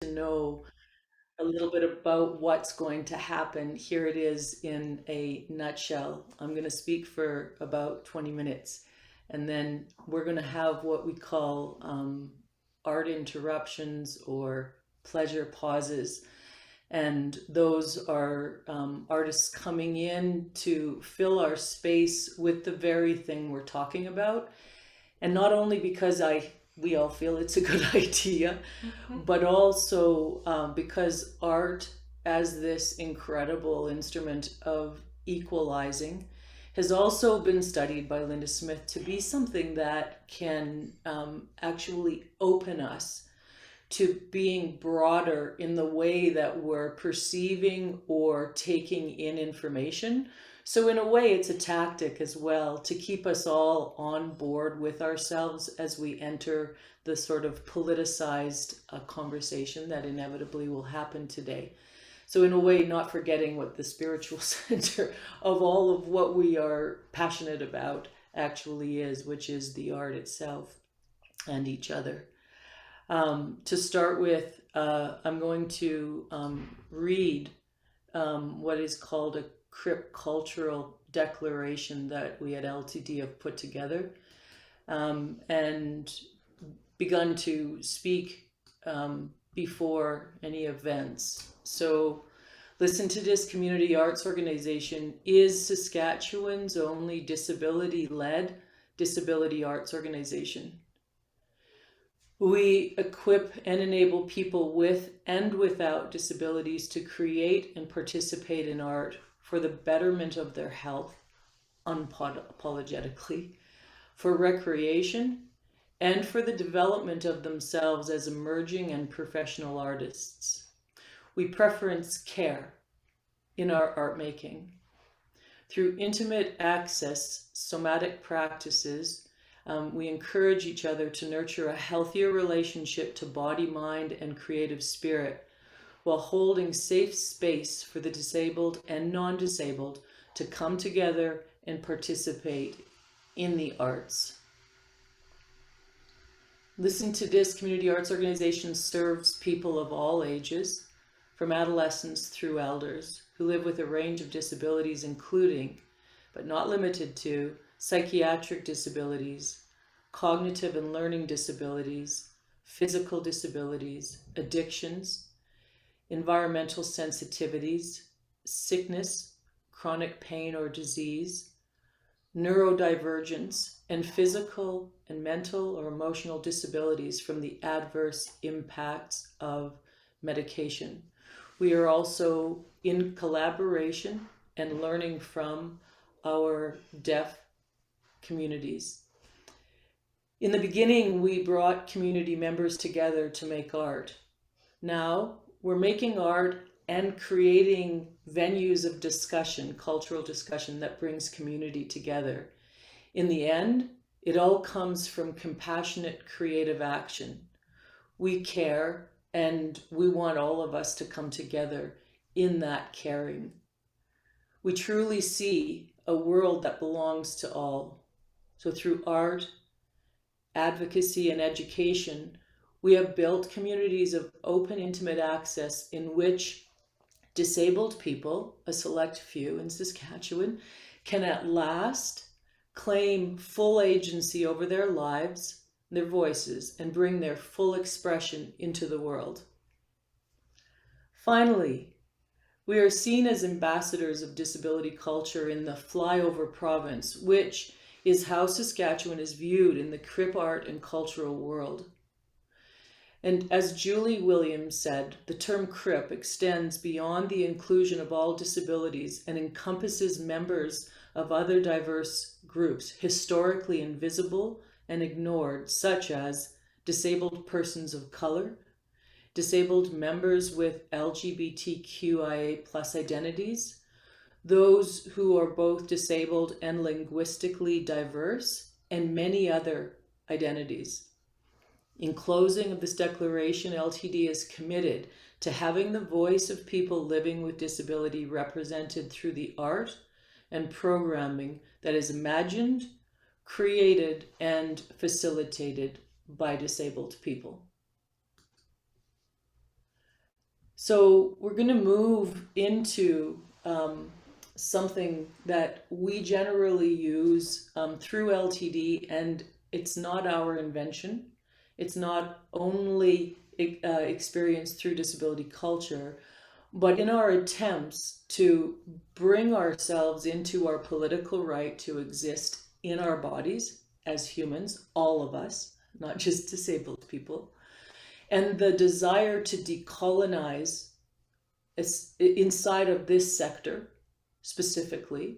to know a little bit about what's going to happen, here it is in a nutshell. I'm going to speak for about 20 minutes, and then we're going to have what we call art interruptions or pleasure pauses. And those are artists coming in to fill our space with the very thing we're talking about. And not only because we all feel it's a good idea, but also because art, as this incredible instrument of equalizing, has also been studied by Linda Smith to be something that can actually open us to being broader in the way that we're perceiving or taking in information. So in a way, it's a tactic as well to keep us all on board with ourselves as we enter the sort of politicized conversation that inevitably will happen today. So in a way, not forgetting what the spiritual center of all of what we are passionate about actually is, which is the art itself and each other. To start with, I'm going to read what is called a CRIP cultural declaration that we at LTD have put together and begun to speak before any events. So Listen to This community arts organization is Saskatchewan's only disability-led disability arts organization. We equip and enable people with and without disabilities to create and participate in art for the betterment of their health, unapologetically, for recreation, and for the development of themselves as emerging and professional artists. We preference care in our art making. Through intimate access, somatic practices, we encourage each other to nurture a healthier relationship to body, mind, and creative spirit, while holding safe space for the disabled and non-disabled to come together and participate in the arts. Listen to This community arts organization serves people of all ages, from adolescents through elders, who live with a range of disabilities, including, but not limited to, psychiatric disabilities, cognitive and learning disabilities, physical disabilities, addictions, environmental sensitivities, sickness, chronic pain or disease, neurodivergence, and physical and mental or emotional disabilities from the adverse impacts of medication. We are also in collaboration and learning from our deaf communities. In the beginning, we brought community members together to make art. Now, we're making art and creating venues of discussion, cultural discussion that brings community together. In the end, it all comes from compassionate creative action. We care, and we want all of us to come together in that caring. We truly see a world that belongs to all. So through art, advocacy, and education, we have built communities of open, intimate access in which disabled people, a select few in Saskatchewan, can at last claim full agency over their lives, their voices, and bring their full expression into the world. Finally, we are seen as ambassadors of disability culture in the flyover province, which is how Saskatchewan is viewed in the CRIP art and cultural world. And as Julie Williams said, the term CRIP extends beyond the inclusion of all disabilities and encompasses members of other diverse groups, historically invisible and ignored, such as disabled persons of color, disabled members with LGBTQIA+ identities, those who are both disabled and linguistically diverse, and many other identities. In closing of this declaration, LTD is committed to having the voice of people living with disability represented through the art and programming that is imagined, created, and facilitated by disabled people. So we're going to move into something that we generally use through LTD, and it's not our invention. It's not only experienced through disability culture, but in our attempts to bring ourselves into our political right to exist in our bodies as humans, all of us, not just disabled people, and the desire to decolonize inside of this sector specifically,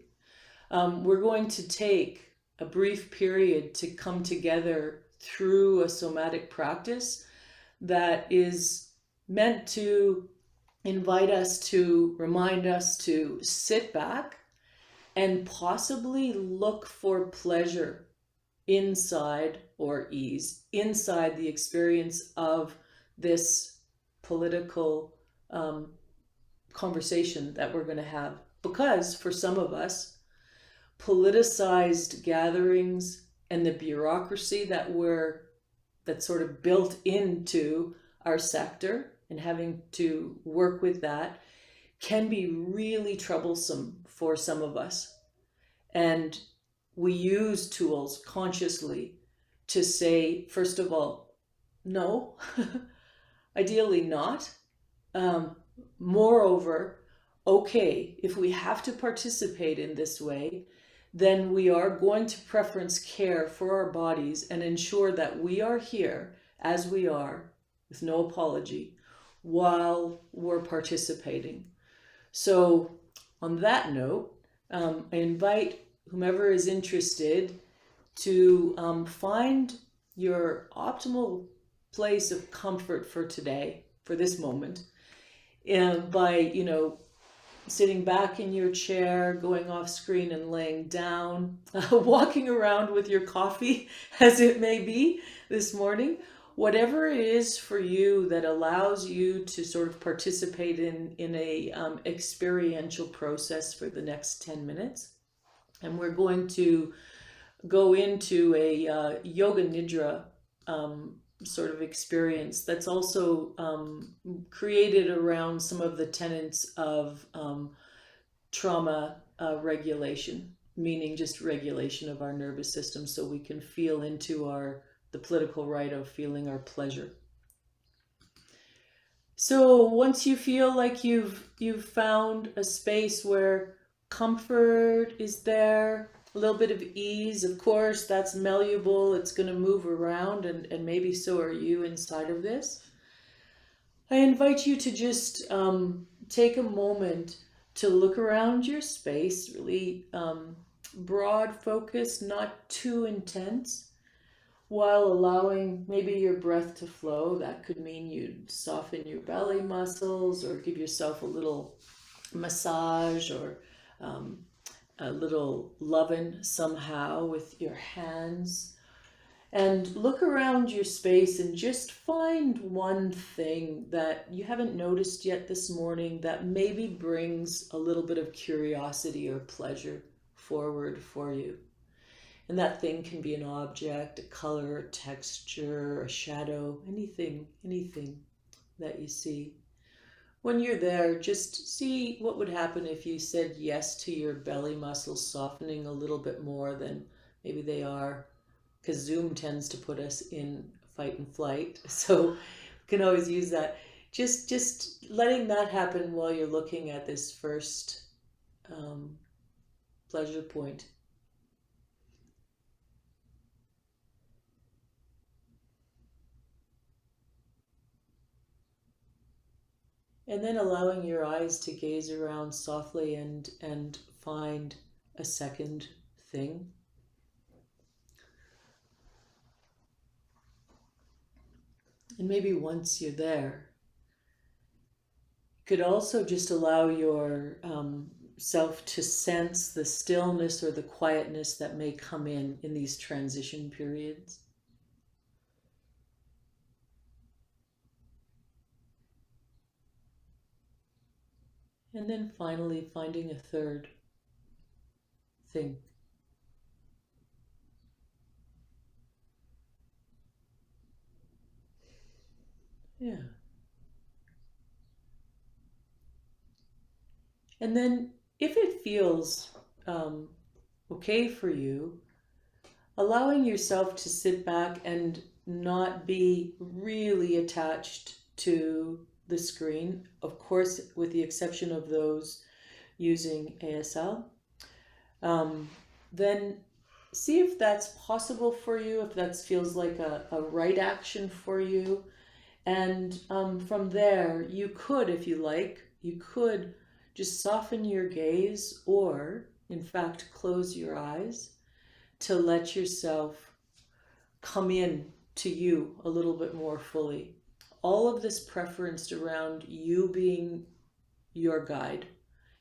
we're going to take a brief period to come together through a somatic practice that is meant to invite us to remind us to sit back and possibly look for pleasure inside, or ease inside, the experience of this political conversation that we're going to have. Because for some of us, politicized gatherings and the bureaucracy that's sort of built into our sector, and having to work with that, can be really troublesome for some of us. And we use tools consciously to say, first of all, no, ideally not. Moreover, okay, if we have to participate in this way, then we are going to preference care for our bodies and ensure that we are here as we are, with no apology, while we're participating. So on that note, I invite whomever is interested to find your optimal place of comfort for today, for this moment, and by, sitting back in your chair, going off screen and laying down, walking around with your coffee, as it may be this morning, whatever it is for you that allows you to sort of participate in a experiential process for the next 10 minutes. And we're going to go into a yoga nidra sort of experience that's also created around some of the tenets of trauma regulation, meaning just regulation of our nervous system, so we can feel into the political right of feeling our pleasure. So once you feel like you've found a space where comfort is there, a little bit of ease, of course, that's malleable. It's going to move around, and maybe so are you inside of this. I invite you to just take a moment to look around your space, really broad focus, not too intense, while allowing maybe your breath to flow. That could mean you'd soften your belly muscles, or give yourself a little massage, or a little loving somehow with your hands. And look around your space and just find one thing that you haven't noticed yet this morning that maybe brings a little bit of curiosity or pleasure forward for you. And that thing can be an object, a color, a texture, a shadow, anything that you see. When you're there, just see what would happen if you said yes to your belly muscles softening a little bit more than maybe they are, because Zoom tends to put us in fight and flight. So we can always use that. Just letting that happen while you're looking at this first pleasure point. And then allowing your eyes to gaze around softly and find a second thing. And maybe once you're there, you could also just allow your self to sense the stillness or the quietness that may come in these transition periods. And then finally finding a third thing. Yeah. And then if it feels okay for you, allowing yourself to sit back and not be really attached to the screen, of course, with the exception of those using ASL, um, then see if that's possible for you, if that feels like a right action for you. And from there, you could, if you like, you could just soften your gaze or, in fact, close your eyes to let yourself come in to you a little bit more fully. All of this preferenced around you being your guide,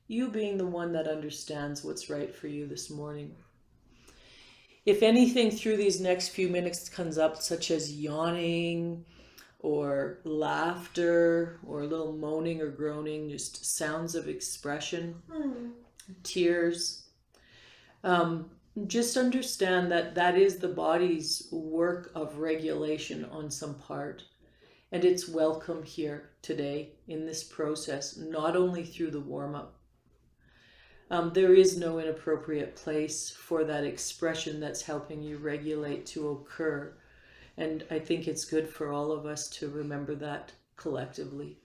you being the one that understands what's right for you this morning. If anything through these next few minutes comes up, such as yawning or laughter or a little moaning or groaning, just sounds of expression, tears, just understand that that is the body's work of regulation on some part. And it's welcome here today in this process, not only through the warm-up. There is no inappropriate place for that expression that's helping you regulate to occur. And I think it's good for all of us to remember that collectively.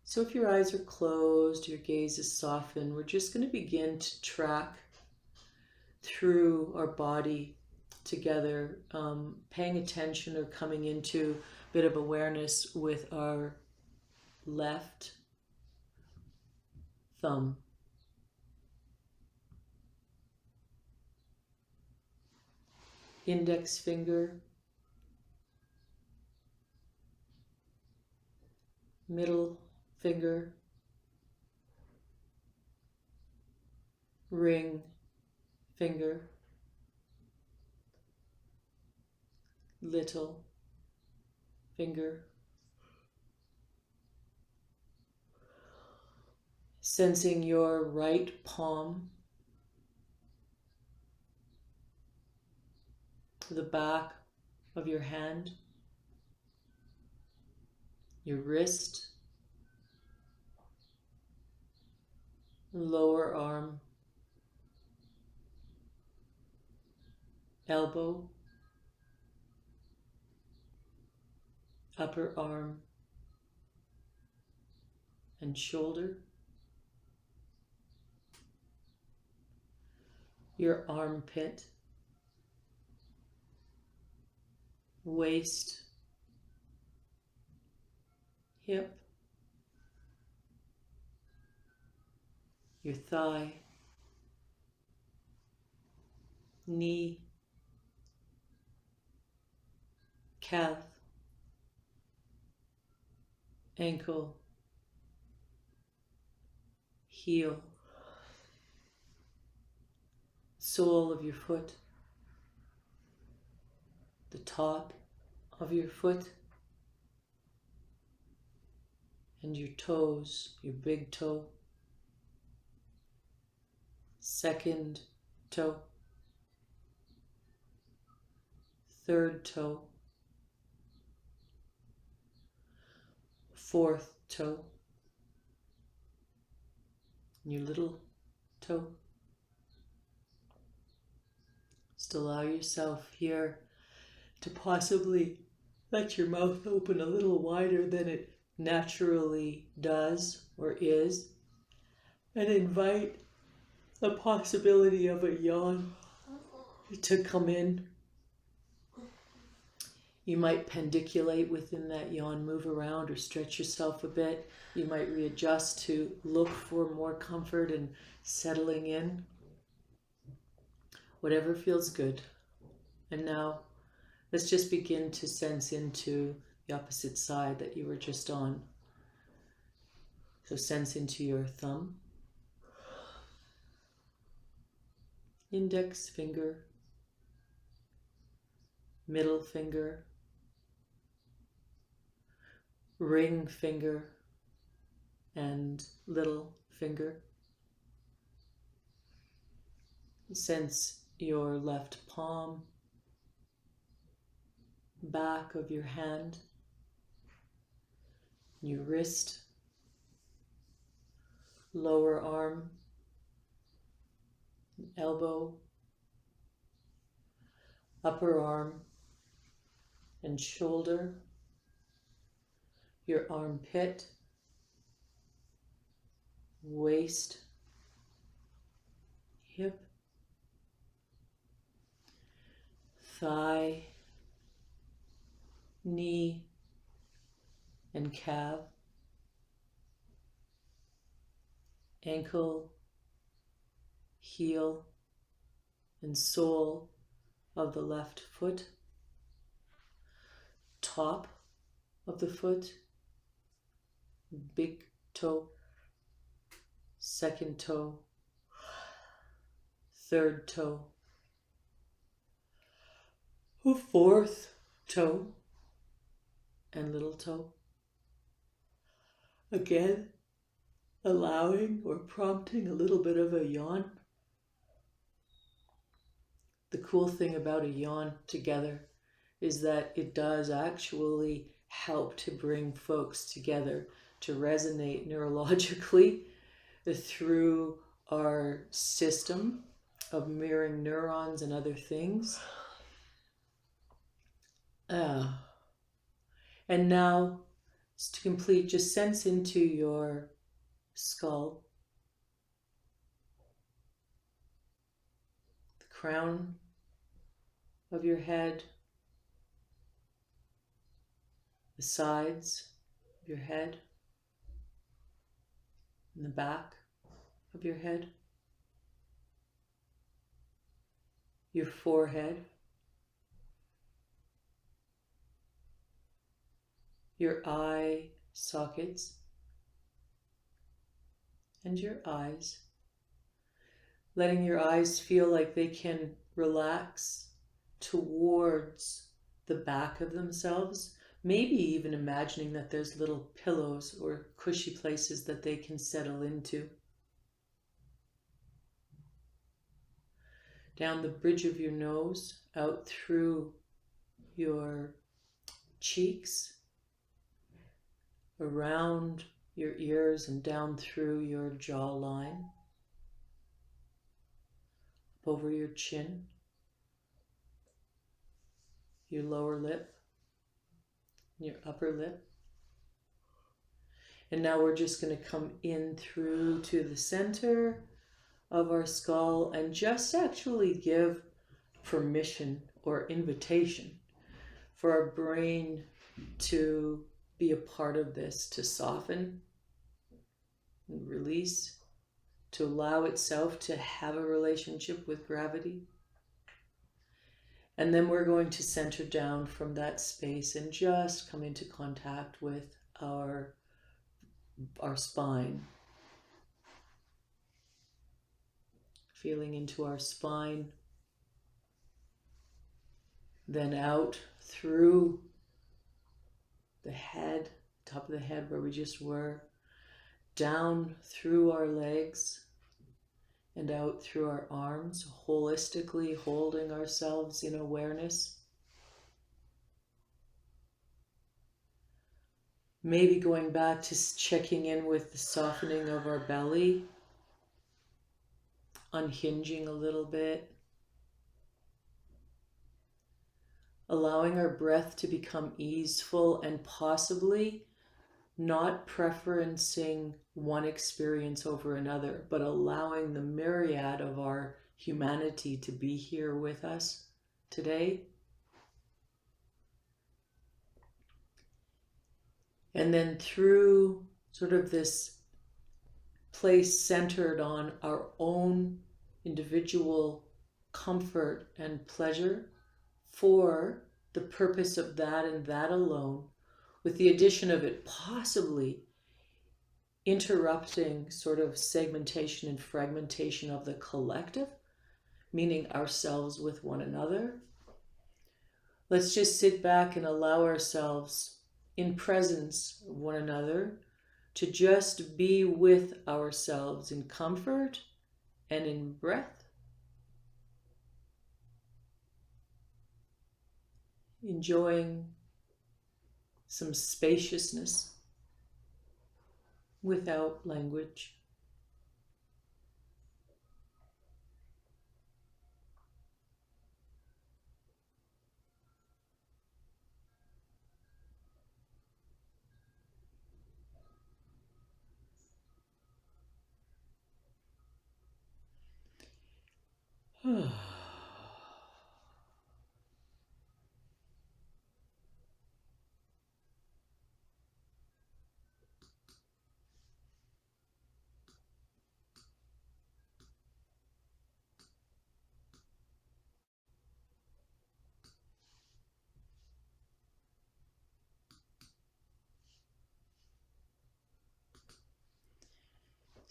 So if your eyes are closed, your gaze is softened, we're just going to begin to track through our body together, paying attention or coming into a bit of awareness with our left thumb. Index finger, middle finger, ring finger, little finger. Sensing your right palm, the back of your hand, your wrist, lower arm, elbow, upper arm, and shoulder, your armpit, waist, hip, your thigh, knee, calf, ankle, heel, sole of your foot, the top of your foot, and your toes, your big toe, second toe, third toe, fourth toe, and your little toe. Just allow yourself here to possibly let your mouth open a little wider than it naturally does or is, and invite the possibility of a yawn to come in. You might pendiculate within that yawn, move around or stretch yourself a bit. You might readjust to look for more comfort and settling in. Whatever feels good. And now let's just begin to sense into the opposite side that you were just on. So sense into your thumb, index finger, middle finger, ring finger, and little finger. Sense your left palm, back of your hand, your wrist, lower arm, elbow, upper arm and shoulder, your armpit, waist, hip, thigh, knee, and calf, ankle, heel, and sole of the left foot, top of the foot, big toe, second toe, third toe, fourth toe, and little toe. Again, allowing or prompting a little bit of a yawn. The cool thing about a yawn together is that it does actually help to bring folks together, to resonate neurologically through our system of mirroring neurons and other things. And now, to complete, just sense into your skull, the crown of your head, the sides of your head, and the back of your head, your forehead, your eye sockets, and your eyes. Letting your eyes feel like they can relax towards the back of themselves. Maybe even imagining that there's little pillows or cushy places that they can settle into. Down the bridge of your nose, out through your cheeks, around your ears and down through your jawline, over your chin, your lower lip, your upper lip. And now we're just going to come in through to the center of our skull and just actually give permission or invitation for our brain to be a part of this, to soften and release, to allow itself to have a relationship with gravity. And then we're going to center down from that space and just come into contact with our spine. Feeling into our spine, then out through the head, top of the head where we just were, down through our legs and out through our arms, holistically holding ourselves in awareness. Maybe going back to checking in with the softening of our belly, unhinging a little bit, allowing our breath to become easeful and possibly not preferencing one experience over another, but allowing the myriad of our humanity to be here with us today. And then through sort of this place centered on our own individual comfort and pleasure for the purpose of that and that alone, with the addition of it possibly interrupting sort of segmentation and fragmentation of the collective, meaning ourselves with one another. Let's just sit back and allow ourselves in presence of one another to just be with ourselves in comfort and in breath. Enjoying some spaciousness without language.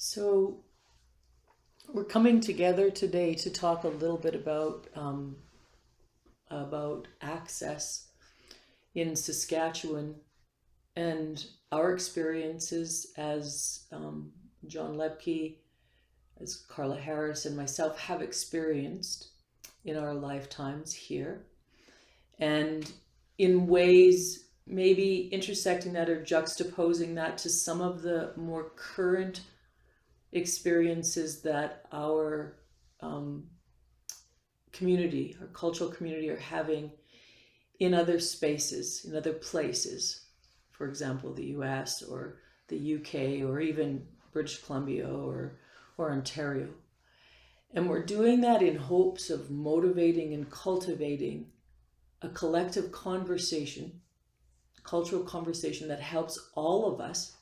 So we're coming together today to talk a little bit about access in Saskatchewan and our experiences as John Lepke, as Carla Harris, and myself have experienced in our lifetimes here, and in ways maybe intersecting that or juxtaposing that to some of the more current experiences that our community, our cultural community, are having in other spaces, in other places. For example, the US or the UK or even British Columbia or Ontario. And we're doing that in hopes of motivating and cultivating a collective conversation, cultural conversation that helps all of us,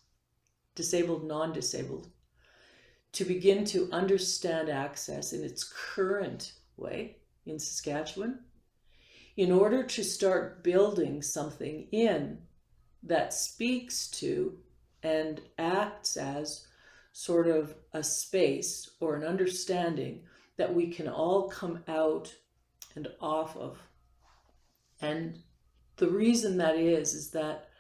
disabled, non-disabled, to begin to understand access in its current way in Saskatchewan, in order to start building something in that speaks to and acts as sort of a space or an understanding that we can all come out and off of. And the reason that is that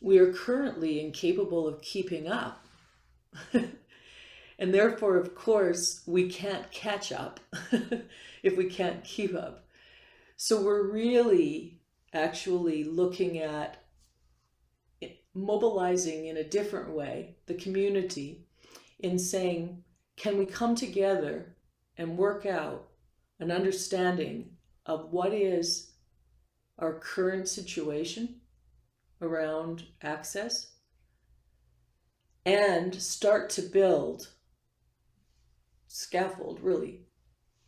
we are currently incapable of keeping up. And therefore, of course, we can't catch up if we can't keep up. So we're really actually looking at mobilizing in a different way the community in saying, can we come together and work out an understanding of what is our current situation around access and start to build, scaffold really,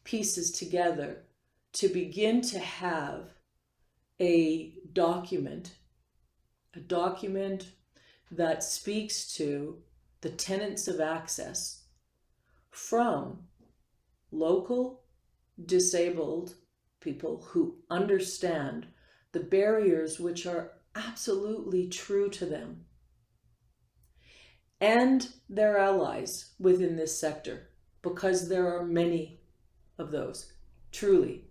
pieces together to begin to have a document that speaks to the tenets of access from local disabled people who understand the barriers which are absolutely true to them and their allies within this sector, because there are many of those, truly.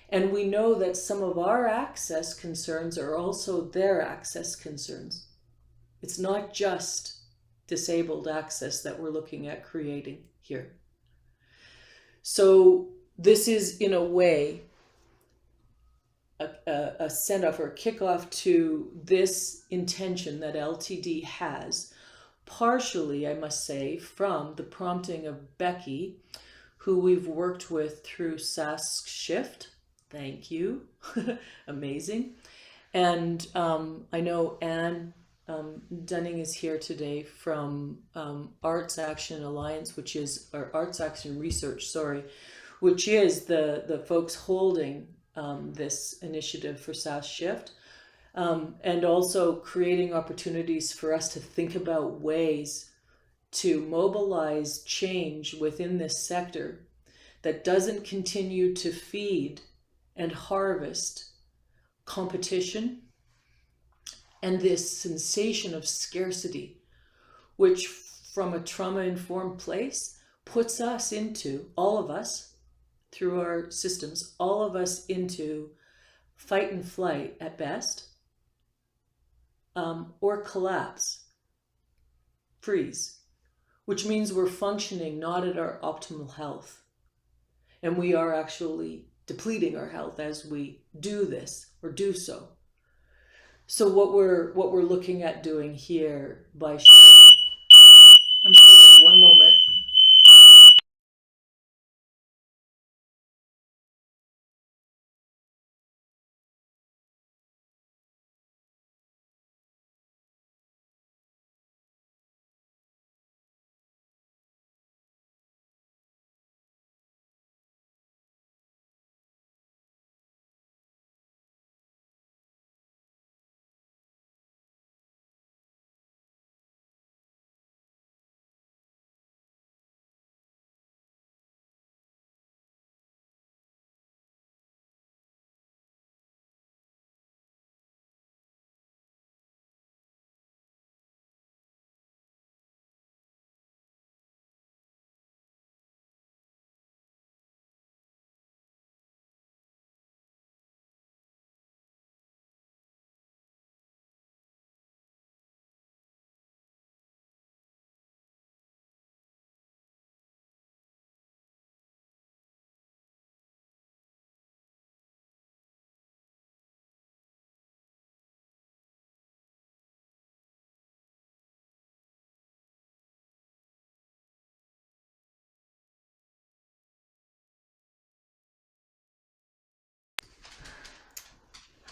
And we know that some of our access concerns are also their access concerns. It's not just disabled access that we're looking at creating here. So this is, in a way, a send-off or a kickoff to this intention that LTD has, partially, I must say, from the prompting of Becky, who we've worked with through Sask Shift. Thank you. Amazing. And I know Anne Dunning is here today from Arts Action Alliance, which is, or Arts Action Research, sorry, which is the folks holding this initiative for Sask Shift. And also creating opportunities for us to think about ways to mobilize change within this sector that doesn't continue to feed and harvest competition and this sensation of scarcity, which from a trauma-informed place puts us into, all of us, through our systems, all of us into fight and flight at best, or collapse, freeze, which means we're functioning not at our optimal health. And we are actually depleting our health as we do this or do so. So what we're looking at doing here by sharing, I'm sorry, one moment.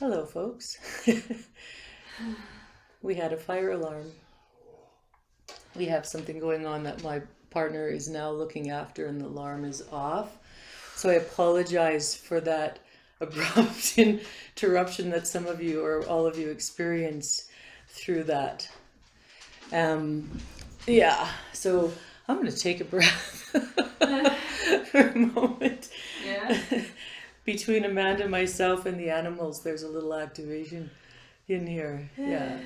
Hello, folks. We had a fire alarm. We have something going on that my partner is now looking after, and the alarm is off. So I apologize for that abrupt interruption that some of you or all of you experienced through that. Yeah, so I'm going to take a breath for a moment. Yeah. Between Amanda, myself, and the animals, there's a little activation in here. Yeah.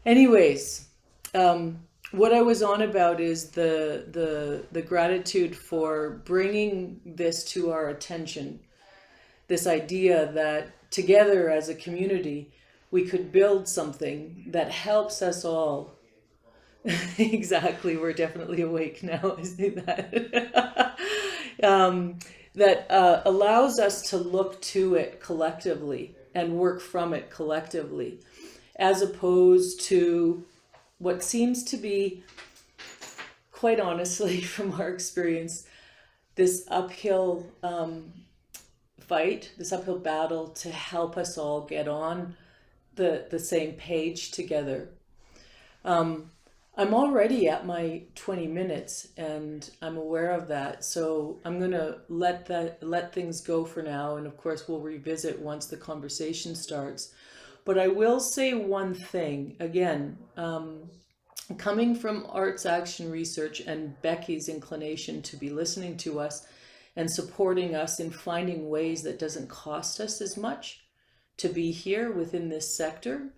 Anyways, what I was on about is the gratitude for bringing this to our attention. This idea that together as a community, we could build something that helps us all. Exactly, we're definitely awake now. I see that. That allows us to look to it collectively and work from it collectively, as opposed to what seems to be, quite honestly, from our experience, this uphill fight, this uphill battle to help us all get on the same page together. I'm already at my 20 minutes and I'm aware of that. So I'm going to let things go for now. And of course, we'll revisit once the conversation starts. But I will say one thing again, coming from Arts Action Research and Becky's inclination to be listening to us and supporting us in finding ways that doesn't cost us as much to be here within this sector,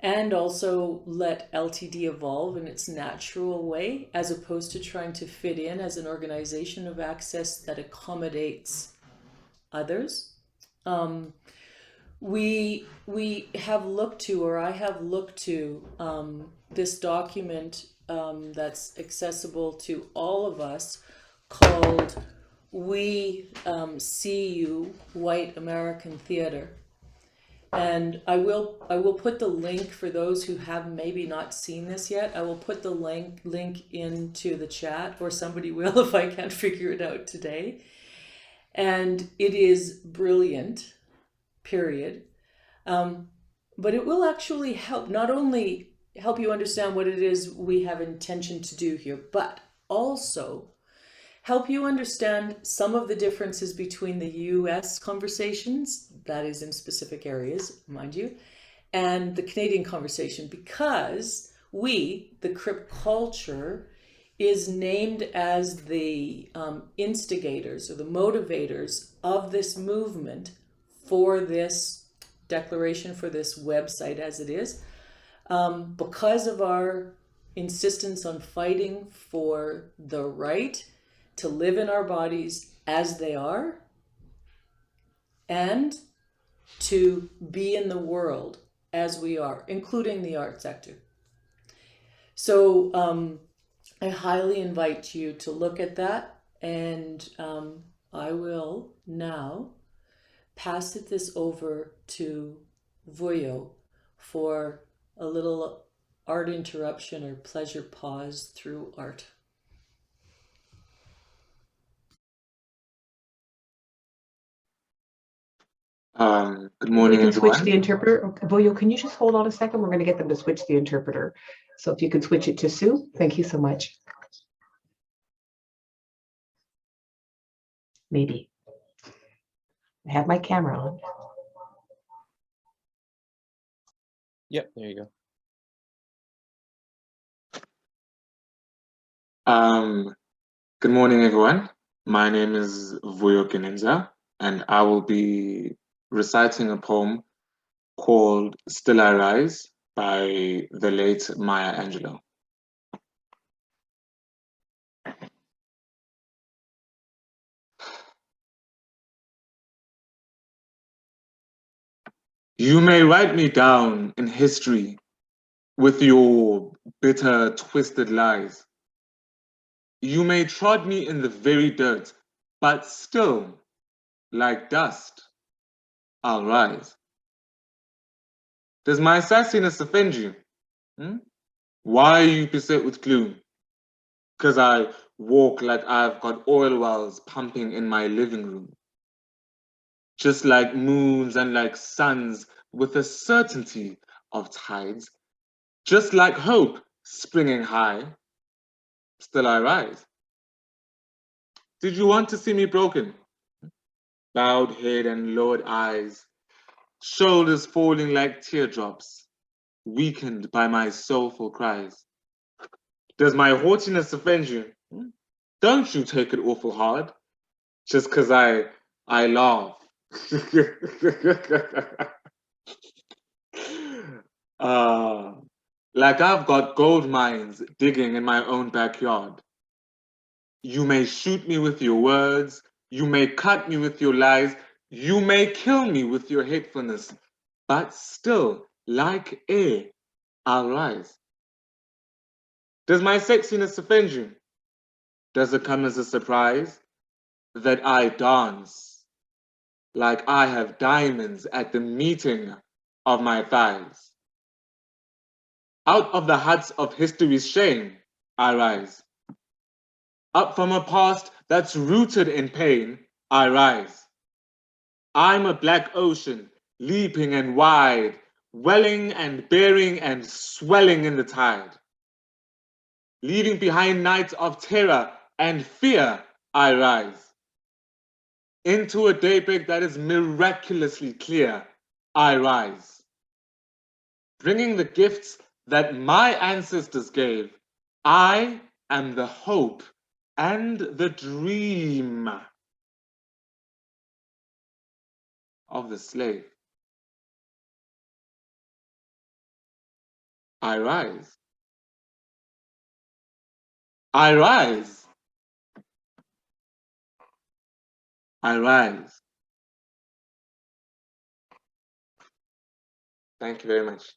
and also let LTD evolve in its natural way, as opposed to trying to fit in as an organization of access that accommodates others. We have looked to, or I have looked to, this document that's accessible to all of us, called "We See You, White American Theater." And I will put the link for those who have maybe not seen this yet. I will put the link into the chat, or somebody will if I can't figure it out today. And it is brilliant, period. But it will actually help, not only help you understand what it is we have intention to do here, but also help you understand some of the differences between the US conversations, that is in specific areas, mind you, and the Canadian conversation, because we, the Crip culture, is named as the instigators or the motivators of this movement, for this declaration, for this website as it is, because of our insistence on fighting for the right to live in our bodies as they are, and to be in the world as we are, including the art sector. So I highly invite you to look at that, and I will now pass this over to Vuyo for a little art interruption or pleasure pause through art. Good morning, we can everyone. switch the interpreter. Boyo, can you just hold on a second? We're going to get them to switch the interpreter. So if you can switch it to Sue, thank you so much. Maybe. I have my camera on. Yep, there you go. Good morning, everyone. My name is Vuyo Kenenza, and I will be reciting a poem called Still I Rise by the late Maya Angelou. You may write me down in history with your bitter, twisted lies. You may trod me in the very dirt, but still, like dust, I'll rise. Does my sassiness offend you? Why are you beset with gloom? Because I walk like I've got oil wells pumping in my living room. just like moons and like suns with a certainty of tides, just like hope springing high, still I rise. Did you want to see me broken? Bowed head and lowered eyes, shoulders falling like teardrops, weakened by my soulful cries. Does my haughtiness offend you? Don't you take it awful hard, just 'cause I laugh. uh, like I've got gold mines digging in my own backyard. You may shoot me with your words, you may cut me with your lies, you may kill me with your hatefulness, but still, like air, I'll rise. Does my sexiness offend you? Does it come as a surprise that I dance like I have diamonds at the meeting of my thighs? Out of the huts of history's shame, I rise. Up from a past that's rooted in pain, I rise. I'm a black ocean, leaping and wide, welling and bearing and swelling in the tide. Leaving behind nights of terror and fear, I rise. Into a daybreak that is miraculously clear, I rise. Bringing the gifts that my ancestors gave, I am the hope and the dream of the slave. I rise. I rise. I rise. Thank you very much.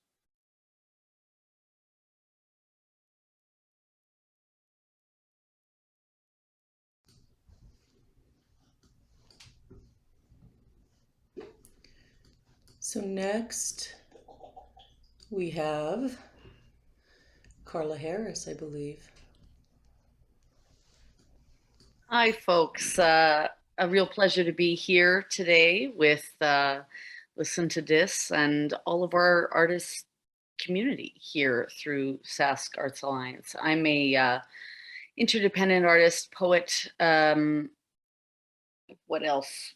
So next we have Carla Harris, I believe. Hi, folks. A real pleasure to be here today with Listen to This and all of our artist community here through Sask Arts Alliance. I'm a interdependent artist, poet, what else?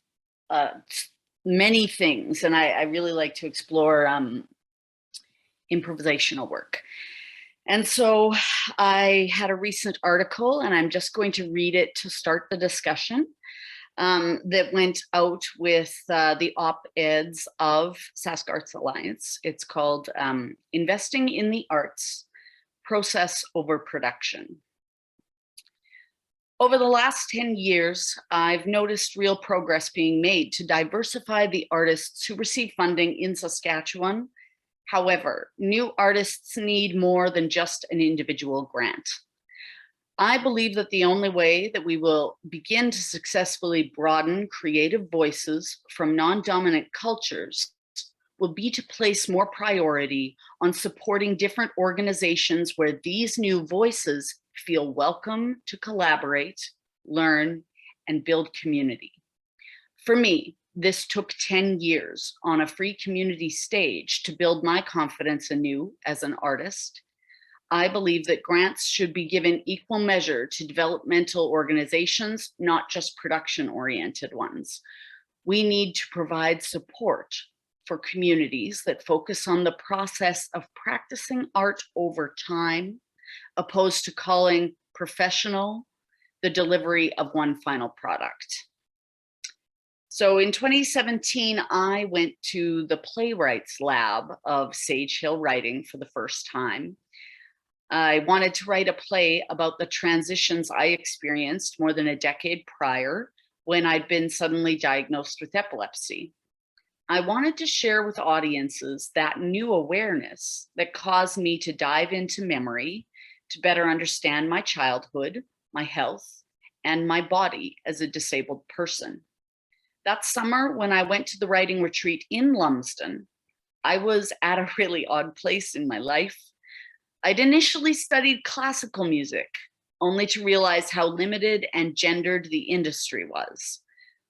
Many things. And I really like to explore improvisational work. And so I had a recent article, and I'm just going to read it to start the discussion, that went out with the op-eds of Sask Arts Alliance. It's called Investing in the Arts, Process Over Production. Over the last 10 years, I've noticed real progress being made to diversify the artists who receive funding in Saskatchewan. However, new artists need more than just an individual grant. I believe that the only way that we will begin to successfully broaden creative voices from non-dominant cultures will be to place more priority on supporting different organizations where these new voices feel welcome to collaborate, learn, and build community. For me, this took 10 years on a free community stage to build my confidence anew as an artist. I believe that grants should be given equal measure to developmental organizations, not just production-oriented ones. We need to provide support for communities that focus on the process of practicing art over time, opposed to calling professional the delivery of one final product. So in 2017, I went to the Playwrights Lab of Sage Hill Writing for the first time. I wanted to write a play about the transitions I experienced more than a decade prior when I'd been suddenly diagnosed with epilepsy. I wanted to share with audiences that new awareness that caused me to dive into memory to better understand my childhood, my health, and my body as a disabled person. That summer, when I went to the writing retreat in Lumsden, I was at a really odd place in my life. I'd initially studied classical music, only to realize how limited and gendered the industry was.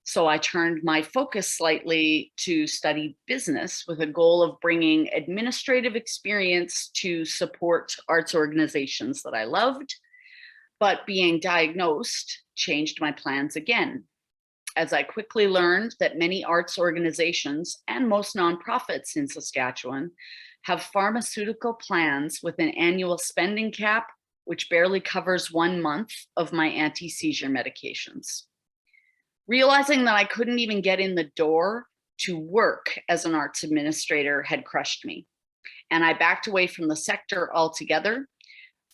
So I turned my focus slightly to study business with a goal of bringing administrative experience to support arts organizations that I loved. But being diagnosed changed my plans again, as I quickly learned that many arts organizations and most nonprofits in Saskatchewan have pharmaceutical plans with an annual spending cap, which barely covers 1 month of my anti-seizure medications. Realizing that I couldn't even get in the door to work as an arts administrator had crushed me, and I backed away from the sector altogether.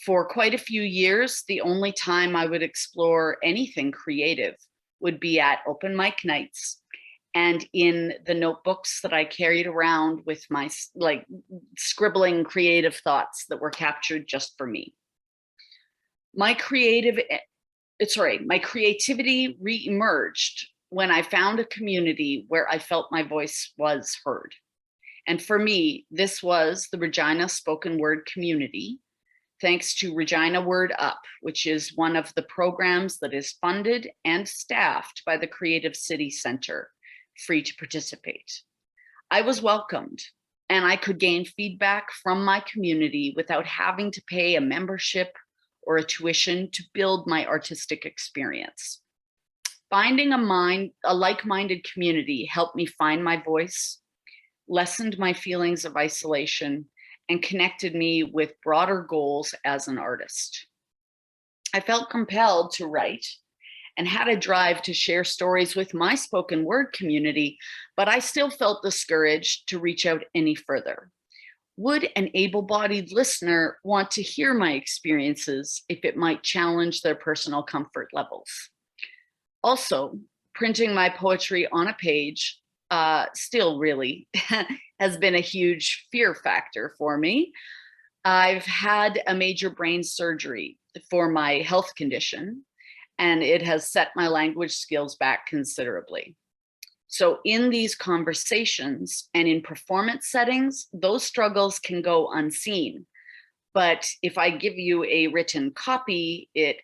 For quite a few years, the only time I would explore anything creative would be at open mic nights and in the notebooks that I carried around with my scribbling creative thoughts that were captured just for me. My creativity re-emerged when I found a community where I felt my voice was heard. And for me, this was the Regina spoken word community, thanks to Regina Word Up, which is one of the programs that is funded and staffed by the Creative City Center, free to participate. I was welcomed, and I could gain feedback from my community without having to pay a membership or a tuition to build my artistic experience. Finding a like-minded community helped me find my voice, lessened my feelings of isolation, and connected me with broader goals as an artist. I felt compelled to write and had a drive to share stories with my spoken word community, but I still felt discouraged to reach out any further. Would an able-bodied listener want to hear my experiences if it might challenge their personal comfort levels? Also, printing my poetry on a page still really has been a huge fear factor for me. I've had a major brain surgery for my health condition, and it has set my language skills back considerably. So in these conversations and in performance settings, those struggles can go unseen. But if I give you a written copy, it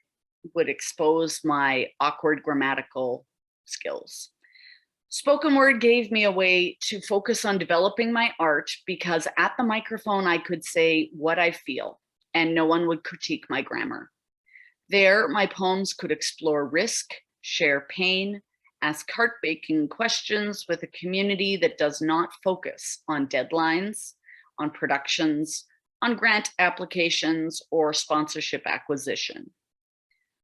would expose my awkward grammatical skills. Spoken word gave me a way to focus on developing my art because at the microphone, I could say what I feel and no one would critique my grammar. There, my poems could explore risk, share pain, ask heartbreaking questions with a community that does not focus on deadlines, on productions, on grant applications, or sponsorship acquisition.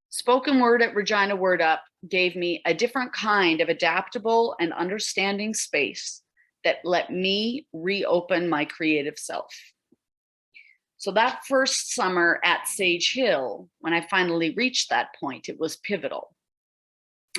Spoken word at Regina Word Up gave me a different kind of adaptable and understanding space that let me reopen my creative self. So that first summer at Sage Hill, when I finally reached that point, it was pivotal.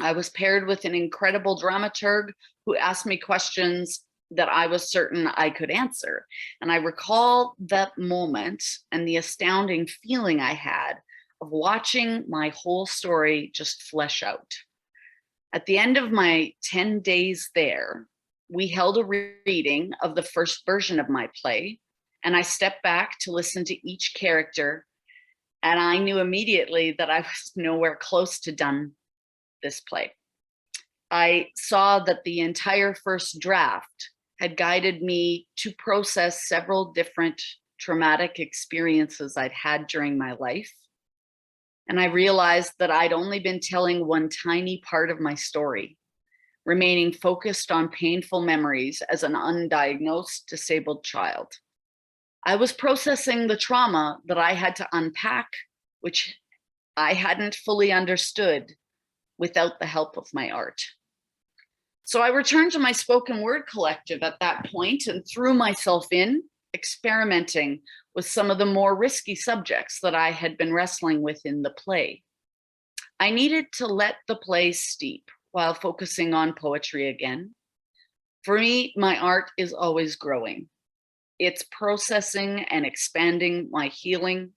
I was paired with an incredible dramaturg who asked me questions that I was certain I could answer. And I recall that moment and the astounding feeling I had of watching my whole story just flesh out. At the end of my 10 days there, we held a reading of the first version of my play, and I stepped back to listen to each character, and I knew immediately that I was nowhere close to done this play. I saw that the entire first draft had guided me to process several different traumatic experiences I'd had during my life. And I realized that I'd only been telling one tiny part of my story, remaining focused on painful memories as an undiagnosed disabled child. I was processing the trauma that I had to unpack, which I hadn't fully understood without the help of my art. So I returned to my spoken word collective at that point and threw myself in, experimenting with some of the more risky subjects that I had been wrestling with in the play. I needed to let the play steep while focusing on poetry again. For me, my art is always growing. It's processing and expanding my healing,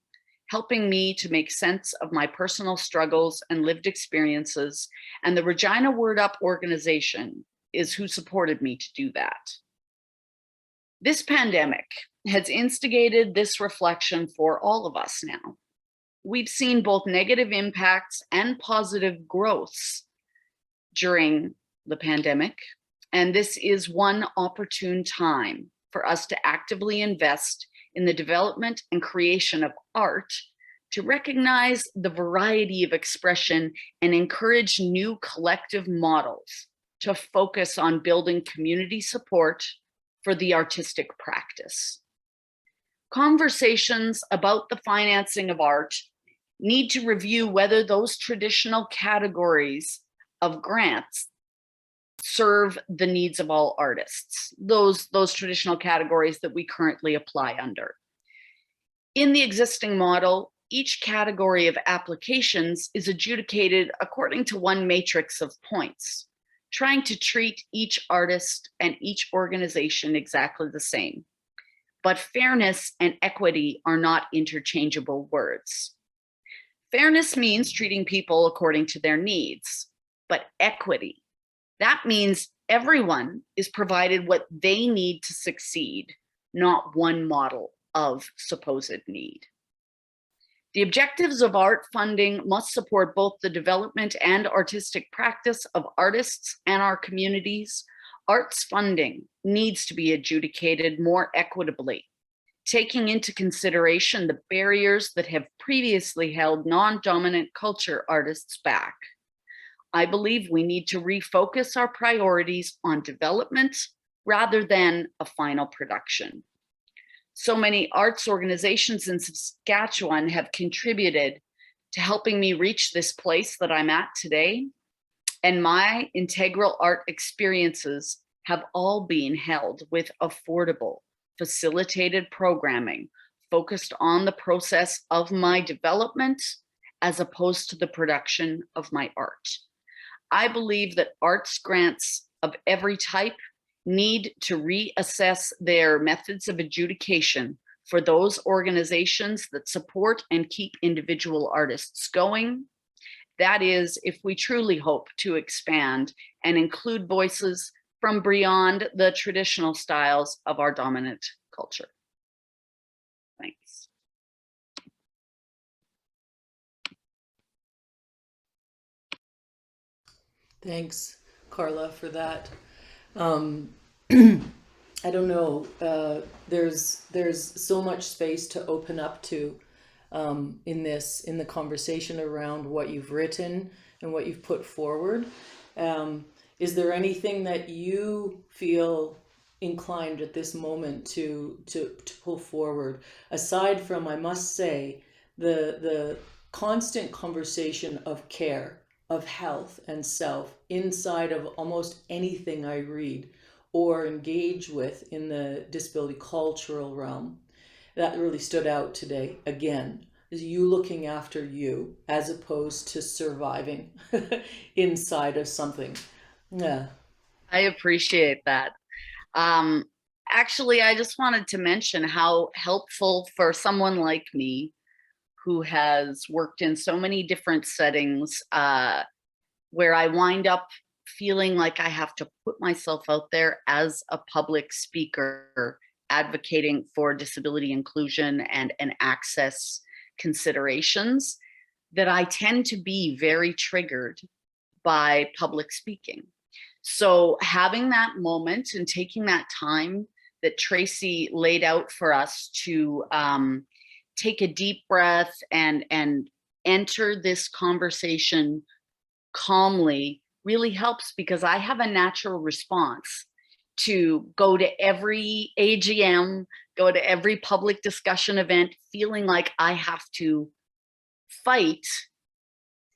helping me to make sense of my personal struggles and lived experiences, and the Regina Word Up organization is who supported me to do that. This pandemic has instigated this reflection for all of us now. We've seen both negative impacts and positive growths during the pandemic, and this is one opportune time for us to actively invest in the development and creation of art to recognize the variety of expression and encourage new collective models to focus on building community support for the artistic practice. Conversations about the financing of art need to review whether those traditional categories of grants serve the needs of all artists, those traditional categories that we currently apply under. In the existing model, each category of applications is adjudicated according to one matrix of points, trying to treat each artist and each organization exactly the same. But fairness and equity are not interchangeable words. Fairness means treating people according to their needs, but equity, that means everyone is provided what they need to succeed, not one model of supposed need. The objectives of art funding must support both the development and artistic practice of artists and our communities. Arts funding needs to be adjudicated more equitably, taking into consideration the barriers that have previously held non-dominant culture artists back. I believe we need to refocus our priorities on development rather than a final production. So many arts organizations in Saskatchewan have contributed to helping me reach this place that I'm at today. And my integral art experiences have all been held with affordable, facilitated programming focused on the process of my development as opposed to the production of my art. I believe that arts grants of every type need to reassess their methods of adjudication for those organizations that support and keep individual artists going. That is, if we truly hope to expand and include voices from beyond the traditional styles of our dominant culture. Thanks. Thanks, Carla, for that. I don't know. There's so much space to open up to in the conversation around what you've written and what you've put forward. Is there anything that you feel inclined at this moment to pull forward, aside from, I must say, the constant conversation of care, of health and self inside of almost anything I read or engage with in the disability cultural realm? That really stood out today. Again, is you looking after you as opposed to surviving inside of something. Yeah. I appreciate that. Actually, I just wanted to mention how helpful for someone like me who has worked in so many different settings where I wind up feeling like I have to put myself out there as a public speaker, advocating for disability inclusion and access considerations, that I tend to be very triggered by public speaking. So having that moment and taking that time that Tracy laid out for us to take a deep breath and enter this conversation calmly really helps, because I have a natural response to go to every AGM, go to every public discussion event, feeling like I have to fight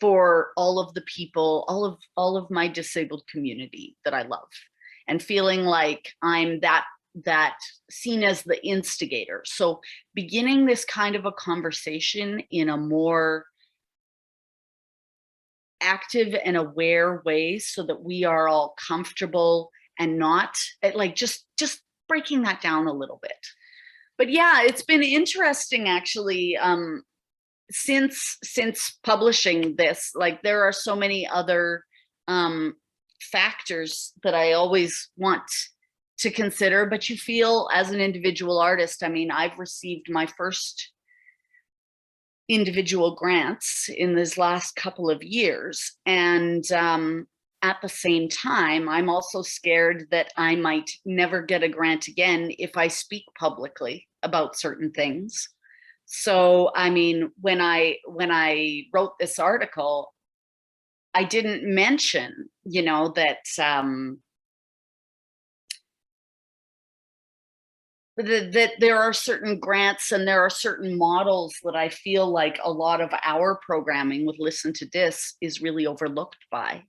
for all of the people, all of my disabled community that I love, and feeling like I'm that seen as the instigator. So beginning this kind of a conversation in a more active and aware way so that we are all comfortable and not like just breaking that down a little bit. But yeah, it's been interesting actually. Since publishing this, like there are so many other factors that I always want to consider, but you feel as an individual artist, I mean, I've received my first individual grants in this last couple of years, and at the same time, I'm also scared that I might never get a grant again if I speak publicly about certain things. So, I mean, when I wrote this article, I didn't mention, you know, that that there are certain grants and there are certain models that I feel like a lot of our programming with Listen to This is really overlooked by.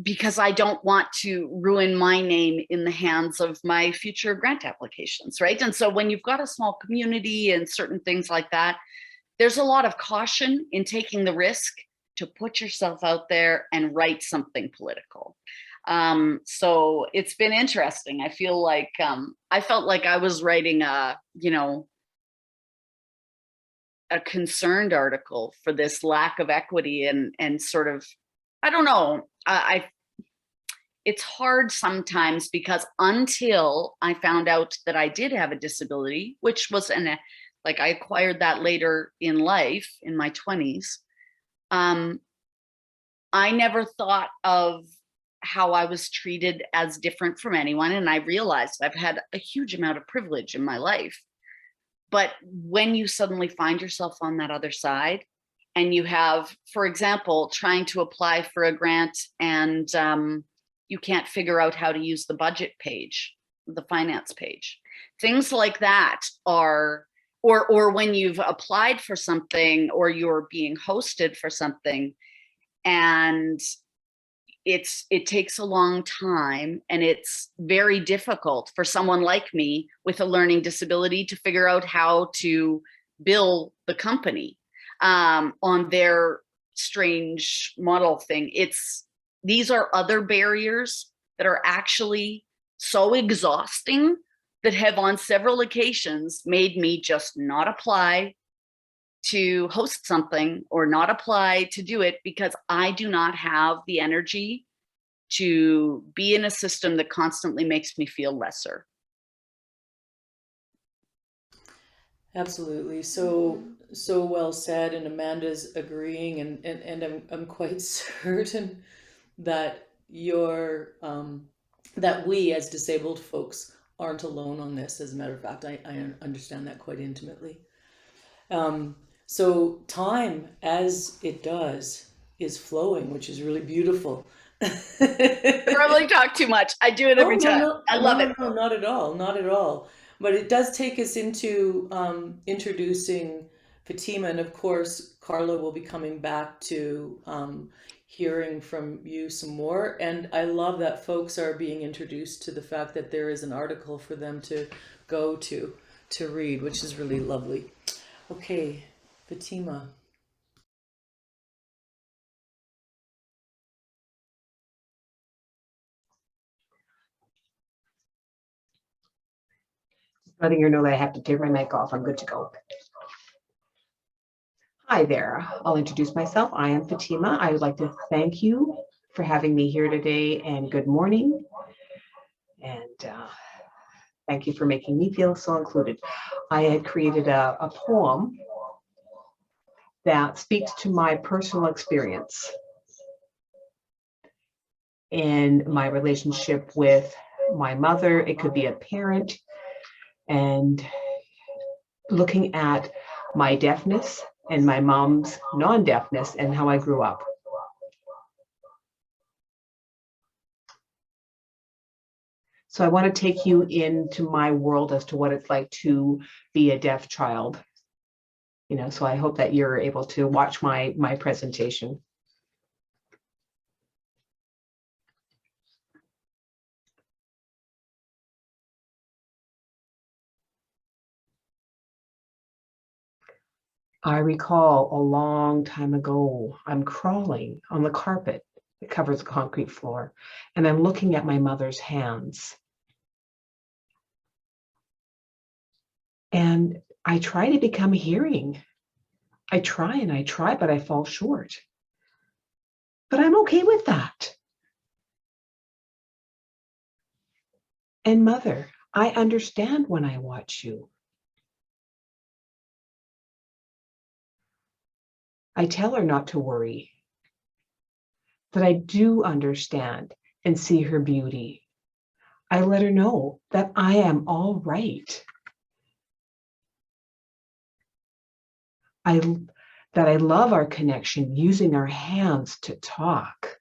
Because I don't want to ruin my name in the hands of my future grant applications, right? And so when you've got a small community and certain things like that, there's a lot of caution in taking the risk to put yourself out there and write something political. So it's been interesting. I feel like I felt like I was writing a, you know, a concerned article for this lack of equity and sort of, I don't know. It's hard sometimes because until I found out that I did have a disability, which was like I acquired that later in life in my 20s. I never thought of how I was treated as different from anyone. And I realized I've had a huge amount of privilege in my life. But when you suddenly find yourself on that other side and you have, for example, trying to apply for a grant and you can't figure out how to use the budget page, the finance page, things like that are, or when you've applied for something or you're being hosted for something and it takes a long time and it's very difficult for someone like me with a learning disability to figure out how to bill the company on their strange model thing. These are other barriers that are actually so exhausting that have on several occasions made me just not apply to host something or not apply to do it because I do not have the energy to be in a system that constantly makes me feel lesser. Absolutely. So well said. And Amanda's agreeing, and I'm quite certain that that we as disabled folks aren't alone on this. As a matter of fact, I understand that quite intimately. So time, as it does, is flowing, which is really beautiful. I probably talk too much. I do it every time. I love it. No, not at all, not at all. But it does take us into introducing Fatima, and of course, Carla will be coming back to hearing from you some more. And I love that folks are being introduced to the fact that there is an article for them to go to read, which is really lovely. Okay, Fatima. Letting her know that I have to take my mic off. I'm good to go. Hi there. I'll introduce myself. I am Fatima. I would like to thank you for having me here today, and good morning. And thank you for making me feel so included. I had created a poem that speaks to my personal experience in my relationship with my mother. It could be a parent, and looking at my deafness and my mom's non-deafness and how I grew up. So I want to take you into my world as to what it's like to be a deaf child. You know, so I hope that you're able to watch my presentation. I recall a long time ago, I'm crawling on the carpet that covers the concrete floor, and I'm looking at my mother's hands. And I try to become hearing. I try and I try, but I fall short. But I'm okay with that. And Mother, I understand when I watch you. I tell her not to worry, that I do understand and see her beauty. I let her know that I am all right. That I love our connection using our hands to talk.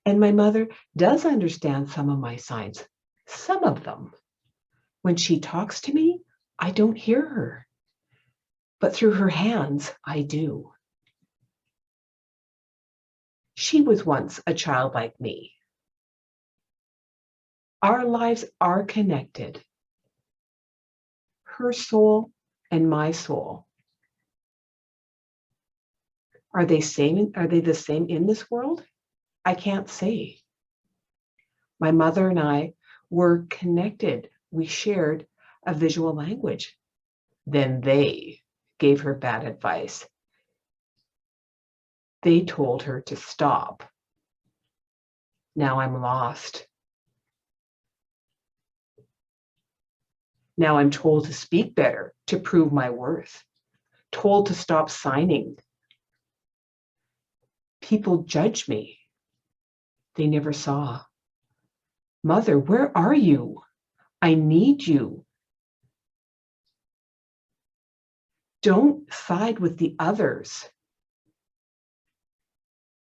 And my mother does understand some of my signs, some of them. When she talks to me, I don't hear her, but through her hands, I do. She was once a child like me. Our lives are connected. Her soul and my soul. Are they the same in this world? I can't say. My mother and I were connected. We shared a visual language. Then they gave her bad advice. They told her to stop. Now I'm lost. Now I'm told to speak better, to prove my worth. Told to stop signing. People judge me. They never saw. Mother, where are you? I need you. Don't side with the others.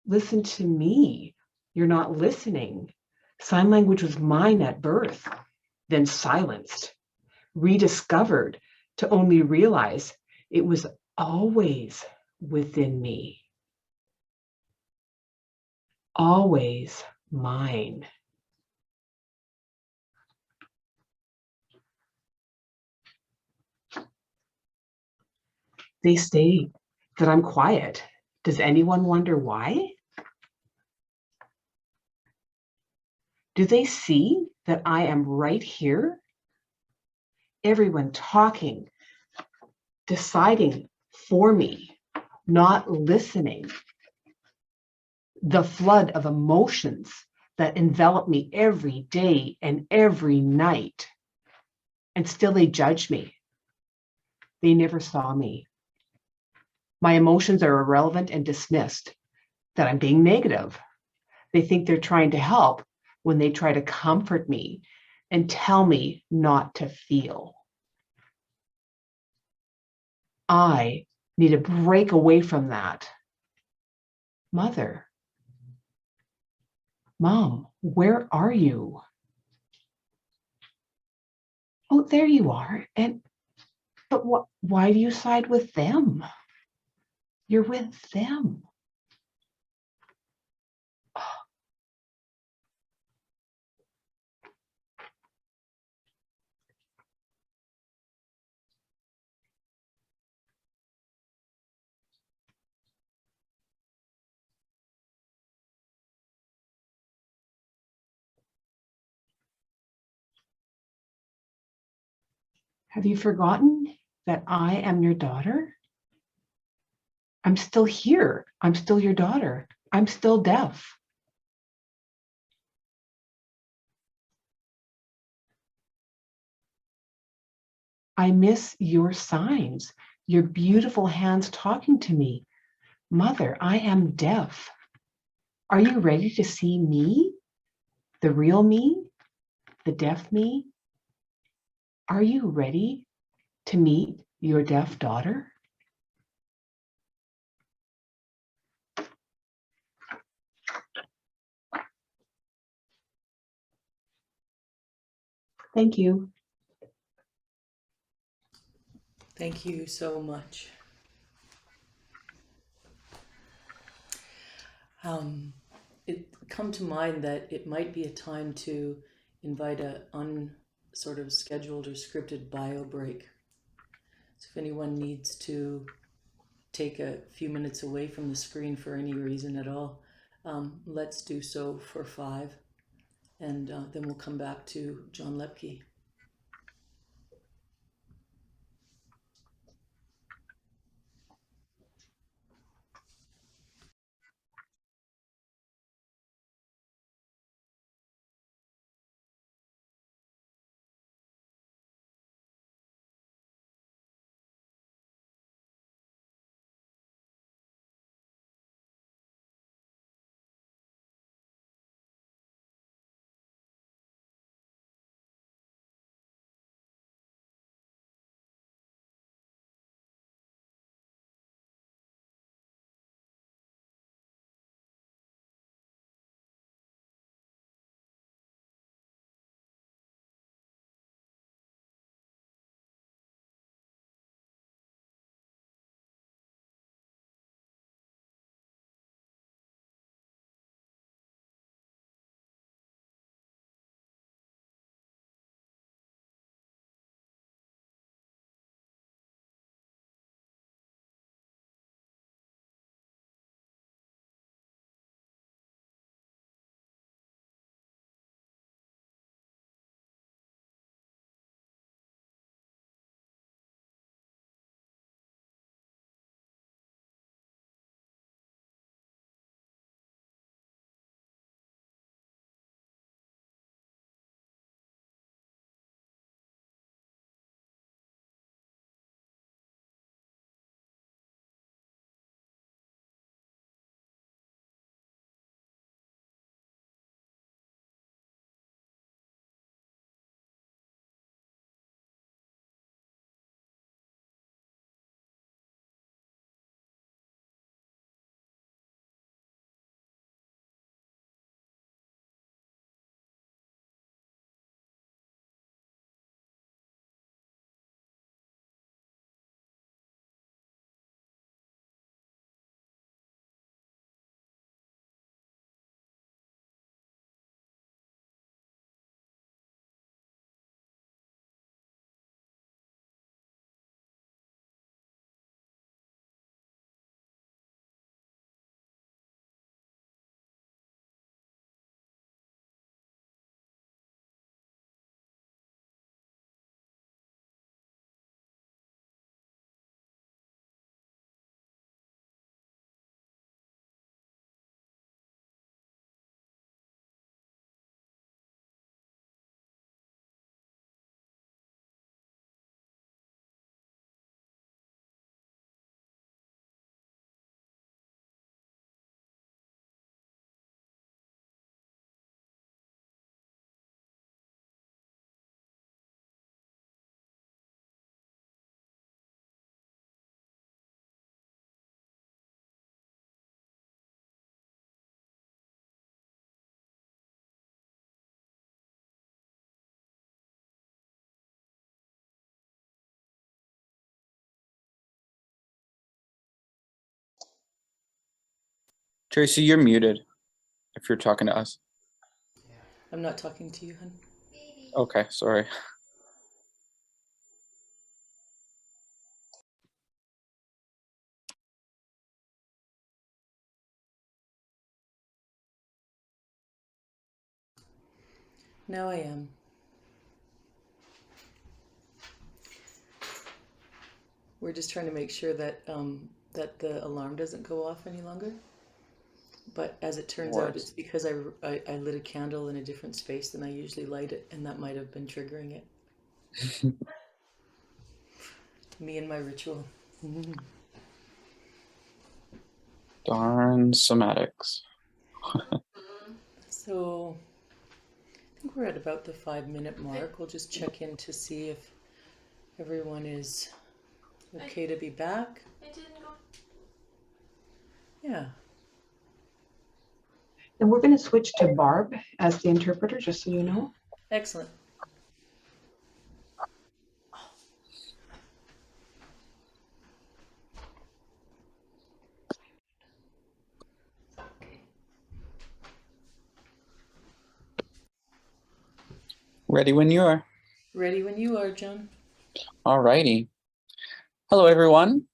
Listen to me. You're not listening. Sign language was mine at birth, then silenced, rediscovered to only realize it was always within me. Always mine. They say that I'm quiet. Does anyone wonder why? Do they see that I am right here? Everyone talking, deciding for me, not listening. The flood of emotions that envelop me every day and every night. And still they judge me. They never saw me. My emotions are irrelevant and dismissed, that I'm being negative. They think they're trying to help when they try to comfort me and tell me not to feel. I need to break away from that. Mother, Mom, where are you? Oh, there you are. But why do you side with them? You're with them. Have you forgotten that I am your daughter? I'm still here. I'm still your daughter. I'm still deaf. I miss your signs, your beautiful hands talking to me. Mother, I am deaf. Are you ready to see me? The real me? The deaf me? Are you ready to meet your deaf daughter? Thank you. Thank you so much. It come to mind that it might be a time to invite a sort of scheduled or scripted bio break. So if anyone needs to take a few minutes away from the screen for any reason at all, let's do so for 5, and then we'll come back to John Lepke. Tracy, you're muted if you're talking to us. I'm not talking to you, hun. Okay, sorry. Now I am. We're just trying to make sure that that the alarm doesn't go off any longer. But as it turns out, it's because I lit a candle in a different space than I usually light it, and that might have been triggering it. Me and my ritual. Darn somatics. So I think we're at about the 5-minute mark. We'll just check in to see if everyone is okay to be back. It didn't go. Yeah. And we're going to switch to Barb as the interpreter, just so you know. Excellent. Ready when you are. Ready when you are, John. All righty. Hello, everyone.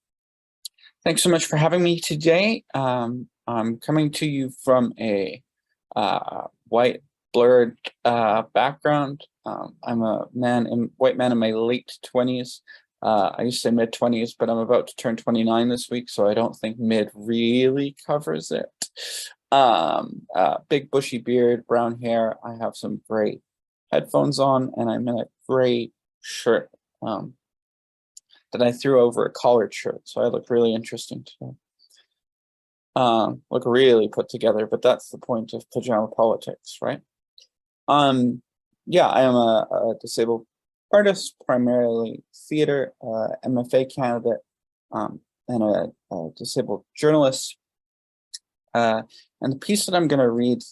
Thanks so much for having me today. I'm coming to you from a white blurred background. I'm a white man in my late 20s. I used to say mid 20s, but I'm about to turn 29 this week, so I don't think mid really covers it. Big bushy beard, brown hair. I have some gray headphones on, and I'm in a gray shirt that I threw over a collared shirt, so I look really interesting today. Look really put together, but that's the point of Pajama Politics, right? Yeah, I am a disabled artist, primarily theater, MFA candidate, and a disabled journalist. And the piece that I'm going to read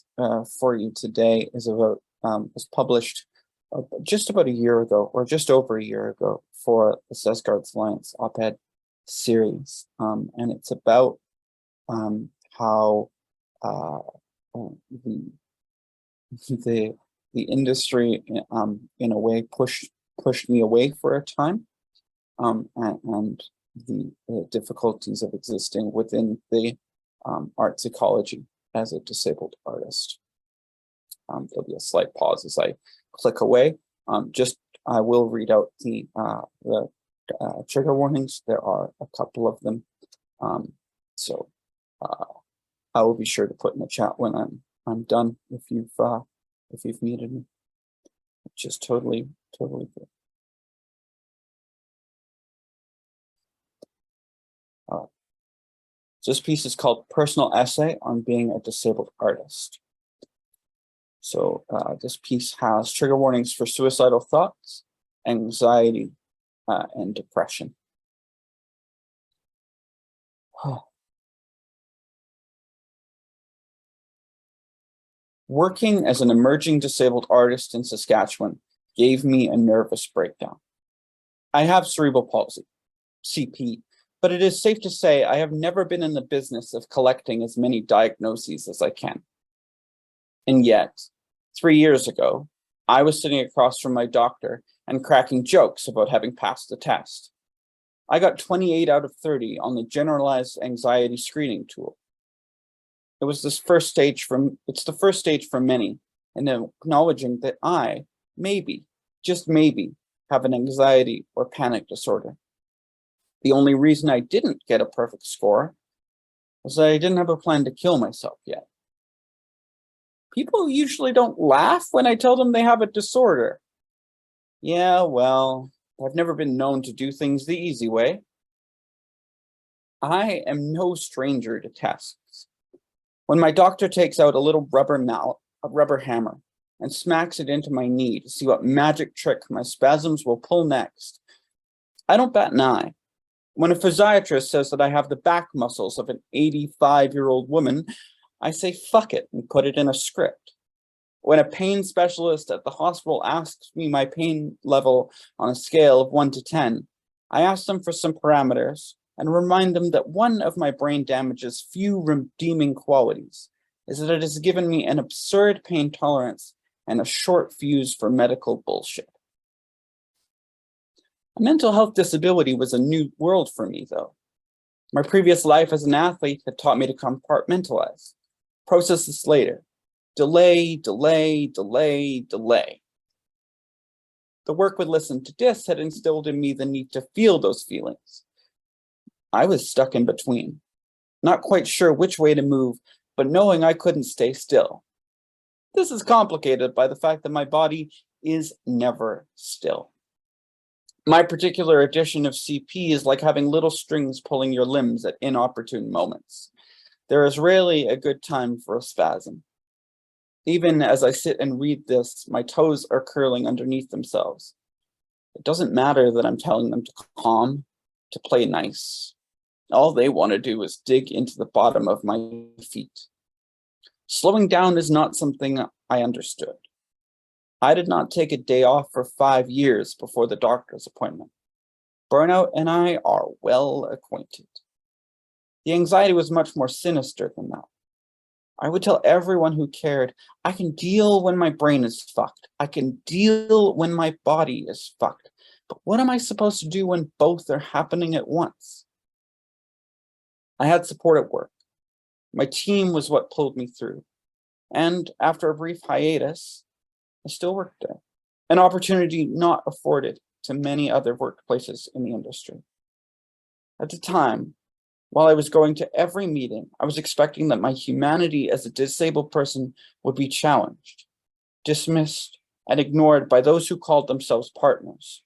for you today is about was published just about a year ago, or just over a year ago, for the Saskatchewan Arts Alliance op-ed series, and it's about how the industry in a way pushed me away for a time, and the difficulties of existing within the arts ecology as a disabled artist. There'll be a slight pause as I click away. I will read out the trigger warnings. There are a couple of them, so I will be sure to put in the chat when I'm done. If you've muted me, which is totally good. This piece is called "Personal Essay on Being a Disabled Artist." So this piece has trigger warnings for suicidal thoughts, anxiety, and depression. Working as an emerging disabled artist in Saskatchewan gave me a nervous breakdown. I have cerebral palsy, CP, but it is safe to say I have never been in the business of collecting as many diagnoses as I can. And yet, 3 years ago, I was sitting across from my doctor and cracking jokes about having passed the test. I got 28 out of 30 on the generalized anxiety screening tool. It's the first stage for many, and acknowledging that I, maybe, just maybe, have an anxiety or panic disorder. The only reason I didn't get a perfect score was that I didn't have a plan to kill myself yet. People usually don't laugh when I tell them they have a disorder. Yeah, well, I've never been known to do things the easy way. I am no stranger to tests. When my doctor takes out a little rubber hammer, and smacks it into my knee to see what magic trick my spasms will pull next, I don't bat an eye. When a physiatrist says that I have the back muscles of an 85-year-old woman, I say fuck it and put it in a script. When a pain specialist at the hospital asks me my pain level on a scale of 1 to 10, I ask them for some parameters, and remind them that one of my brain damage's few redeeming qualities is that it has given me an absurd pain tolerance and a short fuse for medical bullshit. A mental health disability was a new world for me, though. My previous life as an athlete had taught me to compartmentalize, process this later, delay, delay, delay, delay. The work with Listen to Dis had instilled in me the need to feel those feelings. I was stuck in between, not quite sure which way to move, but knowing I couldn't stay still. This is complicated by the fact that my body is never still. My particular edition of CP is like having little strings pulling your limbs at inopportune moments. There is rarely a good time for a spasm. Even as I sit and read this, my toes are curling underneath themselves. It doesn't matter that I'm telling them to calm, to play nice. All they want to do is dig into the bottom of my feet. Slowing down is not something I understood. I did not take a day off for 5 years before the doctor's appointment. Burnout and I are well acquainted. The anxiety was much more sinister than that. I would tell everyone who cared, I can deal when my brain is fucked. I can deal when my body is fucked. But what am I supposed to do when both are happening at once? I had support at work. My team was what pulled me through. And after a brief hiatus, I still worked there, an opportunity not afforded to many other workplaces in the industry. At the time, while I was going to every meeting, I was expecting that my humanity as a disabled person would be challenged, dismissed, and ignored by those who called themselves partners.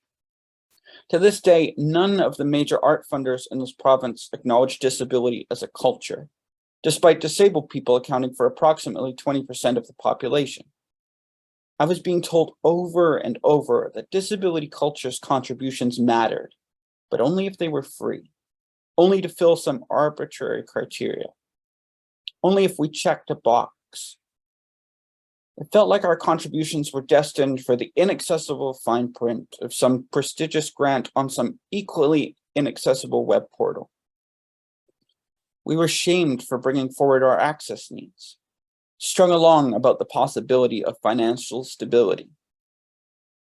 To this day, none of the major art funders in this province acknowledge disability as a culture, despite disabled people accounting for approximately 20% of the population. I was being told over and over that disability culture's contributions mattered, but only if they were free, only to fill some arbitrary criteria, only if we checked a box. It felt like our contributions were destined for the inaccessible fine print of some prestigious grant on some equally inaccessible web portal. We were shamed for bringing forward our access needs, strung along about the possibility of financial stability,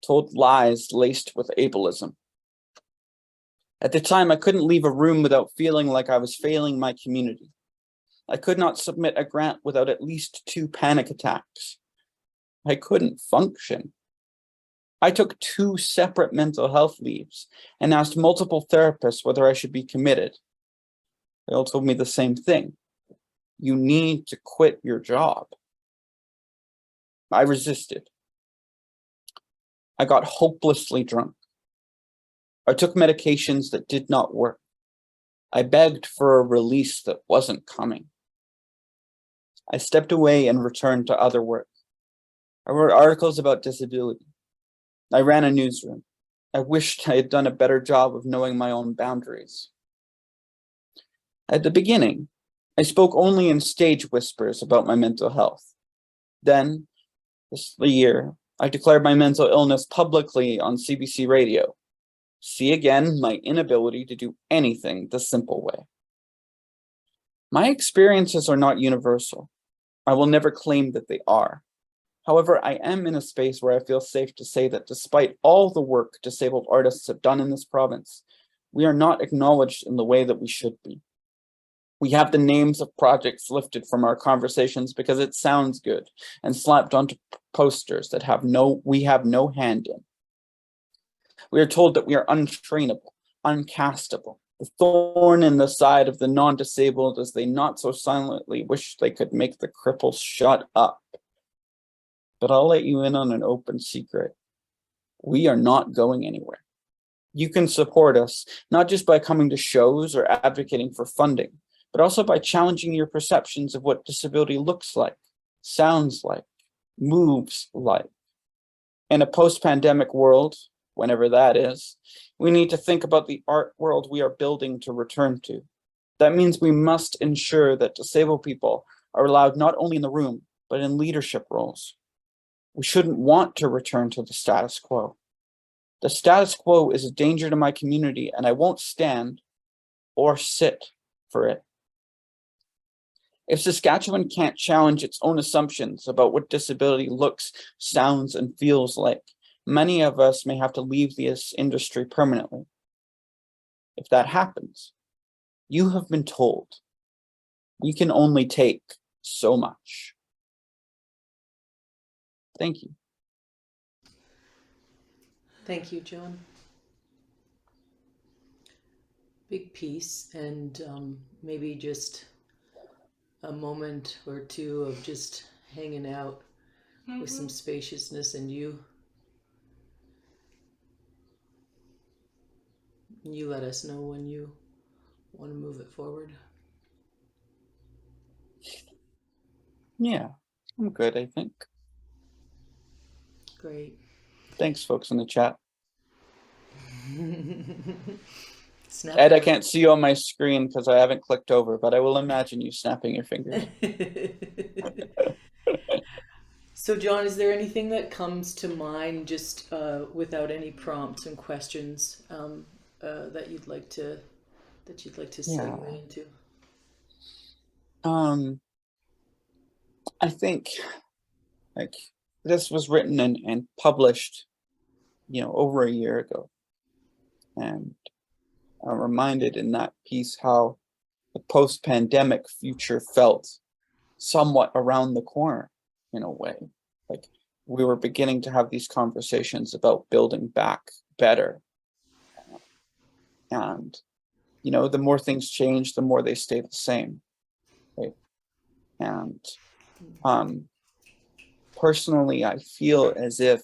told lies laced with ableism. At the time, I couldn't leave a room without feeling like I was failing my community. I could not submit a grant without at least 2 panic attacks. I couldn't function. I took 2 separate mental health leaves and asked multiple therapists whether I should be committed. They all told me the same thing. You need to quit your job. I resisted. I got hopelessly drunk. I took medications that did not work. I begged for a release that wasn't coming. I stepped away and returned to other work. I wrote articles about disability. I ran a newsroom. I wished I had done a better job of knowing my own boundaries. At the beginning, I spoke only in stage whispers about my mental health. Then, this year, I declared my mental illness publicly on CBC radio. See again my inability to do anything the simple way. My experiences are not universal. I will never claim that they are. However, I am in a space where I feel safe to say that despite all the work disabled artists have done in this province, we are not acknowledged in the way that we should be. We have the names of projects lifted from our conversations because it sounds good and slapped onto posters that we have no hand in. We are told that we are untrainable, uncastable, the thorn in the side of the non-disabled as they not so silently wish they could make the cripples shut up. But I'll let you in on an open secret. We are not going anywhere. You can support us, not just by coming to shows or advocating for funding, but also by challenging your perceptions of what disability looks like, sounds like, moves like. In a post-pandemic world, whenever that is, we need to think about the art world we are building to return to. That means we must ensure that disabled people are allowed not only in the room, but in leadership roles. We shouldn't want to return to the status quo. The status quo is a danger to my community, and I won't stand, or sit for it. If Saskatchewan can't challenge its own assumptions about what disability looks, sounds, and feels like, many of us may have to leave this industry permanently. If that happens, you have been told you can only take so much. Thank you. Thank you, John. Big piece, and maybe just a moment or two of just hanging out with some spaciousness, and you let us know when you want to move it forward. Yeah, I'm good, I think. Great. Thanks, folks in the chat. Snap Ed, I your- can't see you on my screen because I haven't clicked over, but I will imagine you snapping your fingers. So, John, is there anything that comes to mind just without any prompts and questions that you'd like to segue into? I think like this was written and published, over a year ago. And I'm reminded in that piece how the post-pandemic future felt somewhat around the corner in a way. Like we were beginning to have these conversations about building back better. And, the more things change, the more they stay the same. Right? And personally, I feel as if,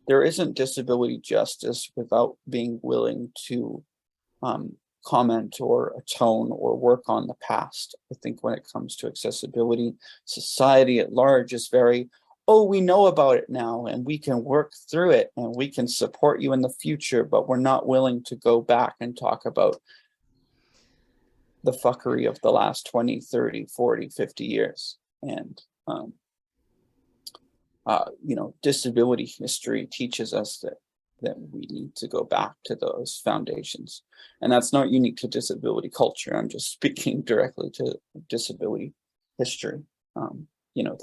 there isn't disability justice without being willing to comment or atone or work on the past. I think when it comes to accessibility, society at large is very, oh, we know about it now and we can work through it and we can support you in the future, but we're not willing to go back and talk about the fuckery of the last 20, 30, 40, 50 years. And disability history teaches us that we need to go back to those foundations. And that's not unique to disability culture. I'm just speaking directly to disability history.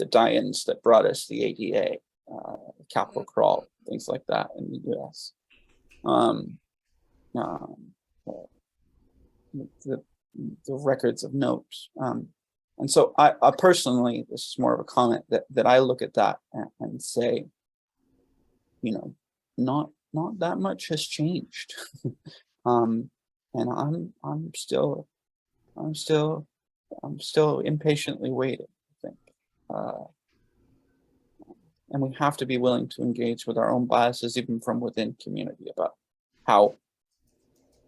The die-ins that brought us the ADA, capital crawl, things like that in the US. The records of note. And so I personally, this is more of a comment that I look at that and say, not that much has changed. And I'm still impatiently waiting, I think. And we have to be willing to engage with our own biases, even from within community, about how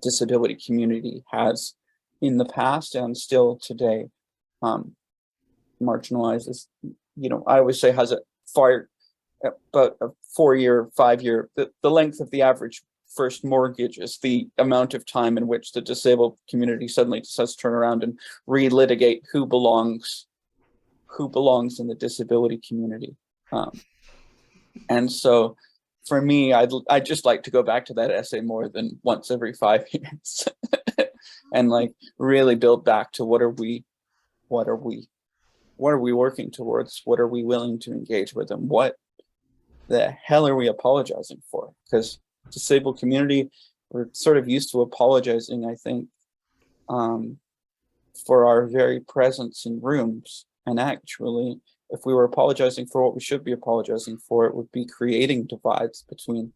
disability community has in the past and still today marginalizes, I always say has about a 4-year, 5-year, the length of the average first mortgage is the amount of time in which the disabled community suddenly decides to turn around and relitigate who belongs in the disability community. And so for me, I'd just like to go back to that essay more than once every 5 years and like really build back to what are we working towards? What are we willing to engage with? And what the hell are we apologizing for? Because disabled community, we're sort of used to apologizing, I think, for our very presence in rooms. And actually, if we were apologizing for what we should be apologizing for, it would be creating divides between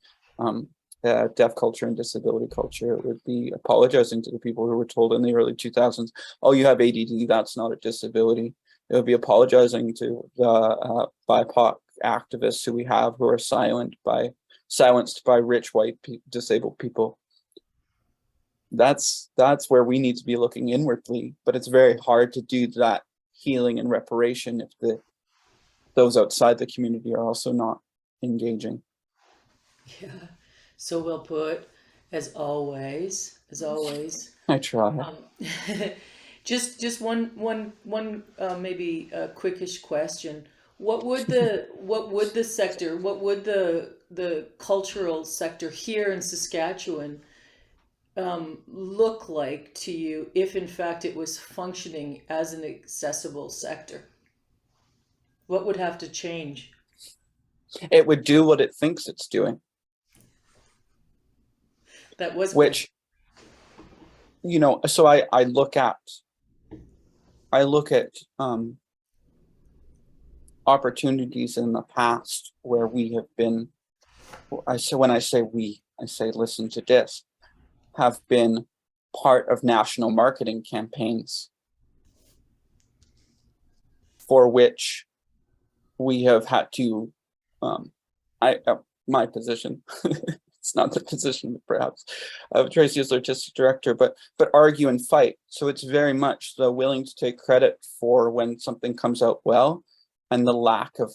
deaf culture and disability culture. It would be apologizing to the people who were told in the early 2000s, oh, you have ADD, that's not a disability. It would be apologizing to the BIPOC activists who we have who are silenced by rich white disabled people. That's where we need to be looking inwardly, but it's very hard to do that healing and reparation if those outside the community are also not engaging. Yeah, so well put, as always. I try. Just one maybe a quickish question. what would the sector, what would the cultural sector here in Saskatchewan look like to you if in fact it was functioning as an accessible sector? What would have to change? It would do what it thinks it's doing, That was which, you know, so I look at opportunities in the past where we have been, when I say we, I say listen to this, have been part of national marketing campaigns for which we have had to, my position, it's not the position perhaps of Tracy as artistic director, but argue and fight. So it's very much the willing to take credit for when something comes out well, and the lack of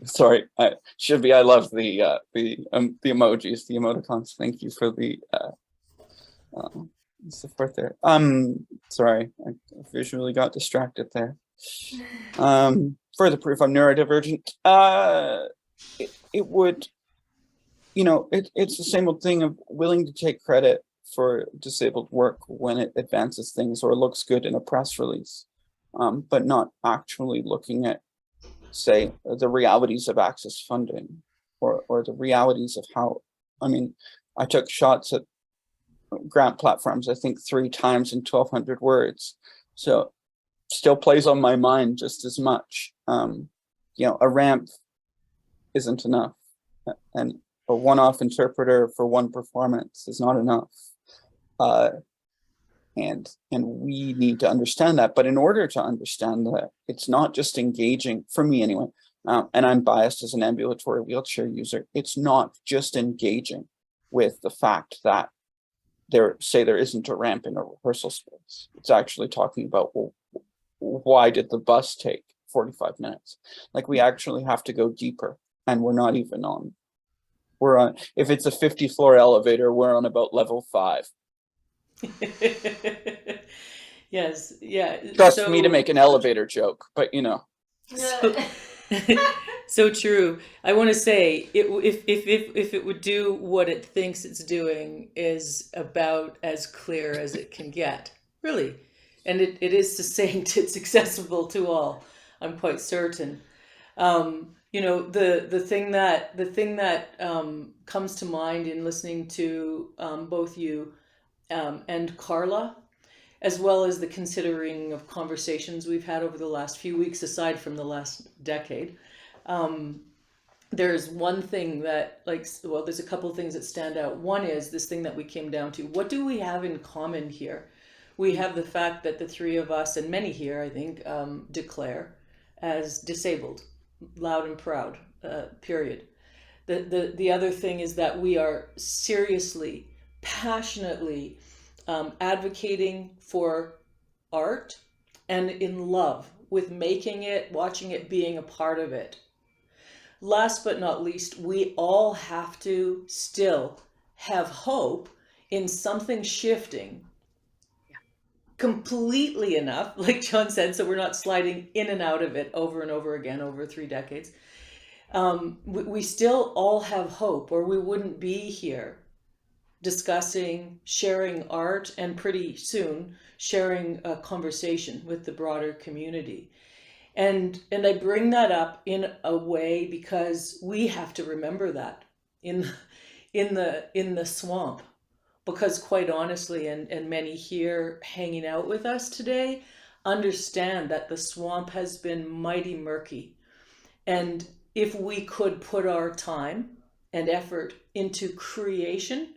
sorry, I love the emojis, the emoticons. Thank you for the support there. Sorry, I visually got distracted there. Further proof I'm neurodivergent. It would, you know, it's the same old thing of willing to take credit for disabled work when it advances things or looks good in a press release, but not actually looking at, say, the realities of access funding or the realities of how, I mean, I took shots at grant platforms, I think 3 times in 1,200 words. So still plays on my mind just as much. You know, a ramp isn't enough, and a one-off interpreter for one performance is not enough. And we need to understand that. But in order to understand that, it's not just engaging, for me anyway, and I'm biased as an ambulatory wheelchair user, it's not just engaging with the fact that there isn't a ramp in a rehearsal space. It's actually talking about, well, why did the bus take 45 minutes? Like, we actually have to go deeper, and we're not even on, if it's a 50-floor elevator, we're on about level 5. Yes, yeah. Trust me to make an elevator joke, but you know. So, so true. I want to say, if it would do what it thinks it's doing, is about as clear as it can get, really, and it is succinct. It's accessible to all. I'm quite certain. You know, the thing that comes to mind in listening to both you and Carla, as well as the considering of conversations we've had over the last few weeks, aside from the last decade. There's one thing that, there's a couple of things that stand out. One is this thing that we came down to. What do we have in common here? We have the fact that the 3 of us, and many here, I think, declare as disabled, loud and proud, period. The other thing is that we are seriously, passionately advocating for art and in love with making it, watching it, being a part of it. Last but not least, we all have to still have hope in something shifting completely enough, like John said, so we're not sliding in and out of it over and over again over 3 decades. We still all have hope, or we wouldn't be here discussing, sharing art, and pretty soon sharing a conversation with the broader community. And I bring that up in a way because we have to remember that in the swamp, because quite honestly, and many here hanging out with us today understand that the swamp has been mighty murky. And if we could put our time and effort into creation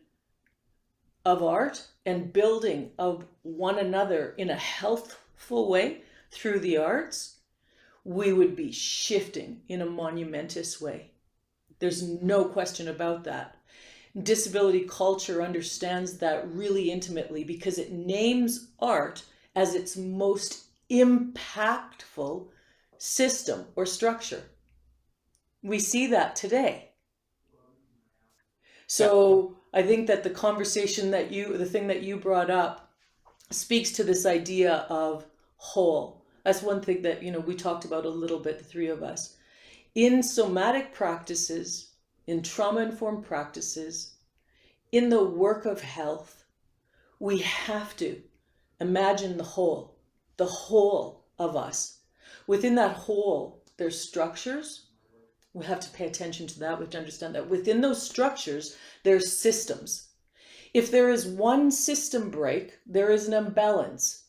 of art and building of one another in a healthful way through the arts, we would be shifting in a monumentous way. There's no question about that. Disability culture understands that really intimately because it names art as its most impactful system or structure. We see that today. So I think that the conversation the thing that you brought up speaks to this idea of whole, That's one thing that, we talked about a little bit, the three of us. In somatic practices, in trauma-informed practices, in the work of health, we have to imagine the whole of us. Within that whole, there's structures. We have to pay attention to that. We have to understand that within those structures, there's systems. If there is one system break, there is an imbalance.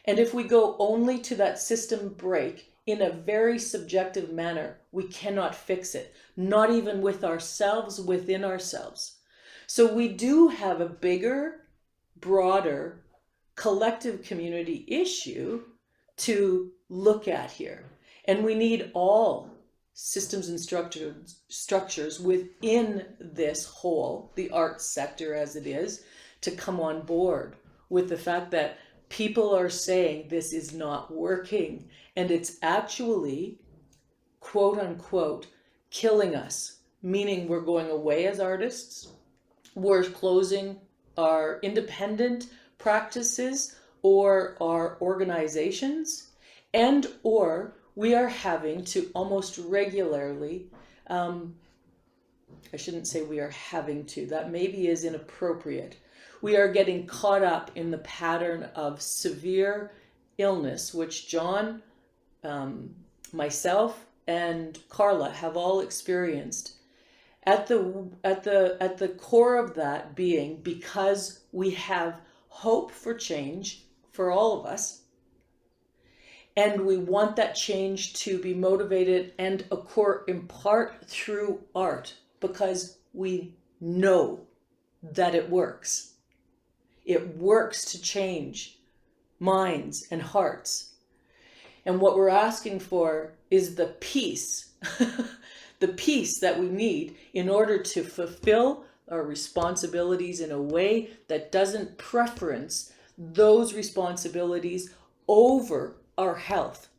And if we go only to that system break in a very subjective manner, we cannot fix it, not even with ourselves, within ourselves. So we do have a bigger, broader, collective community issue to look at here. And we need all systems and structures within this whole, the arts sector as it is, to come on board with the fact that people are saying this is not working and it's actually, quote unquote, killing us, meaning we're going away as artists, we're closing our independent practices or our organizations, and or we are having to almost regularly, I shouldn't say we are having to, that maybe is inappropriate. We are getting caught up in the pattern of severe illness, which John, myself, and Carla have all experienced. At the core of that being because we have hope for change for all of us, and we want that change to be motivated and occur in part through art because we know that it works. It works to change minds and hearts. And what we're asking for is the peace, the peace that we need in order to fulfill our responsibilities in a way that doesn't preference those responsibilities over our health.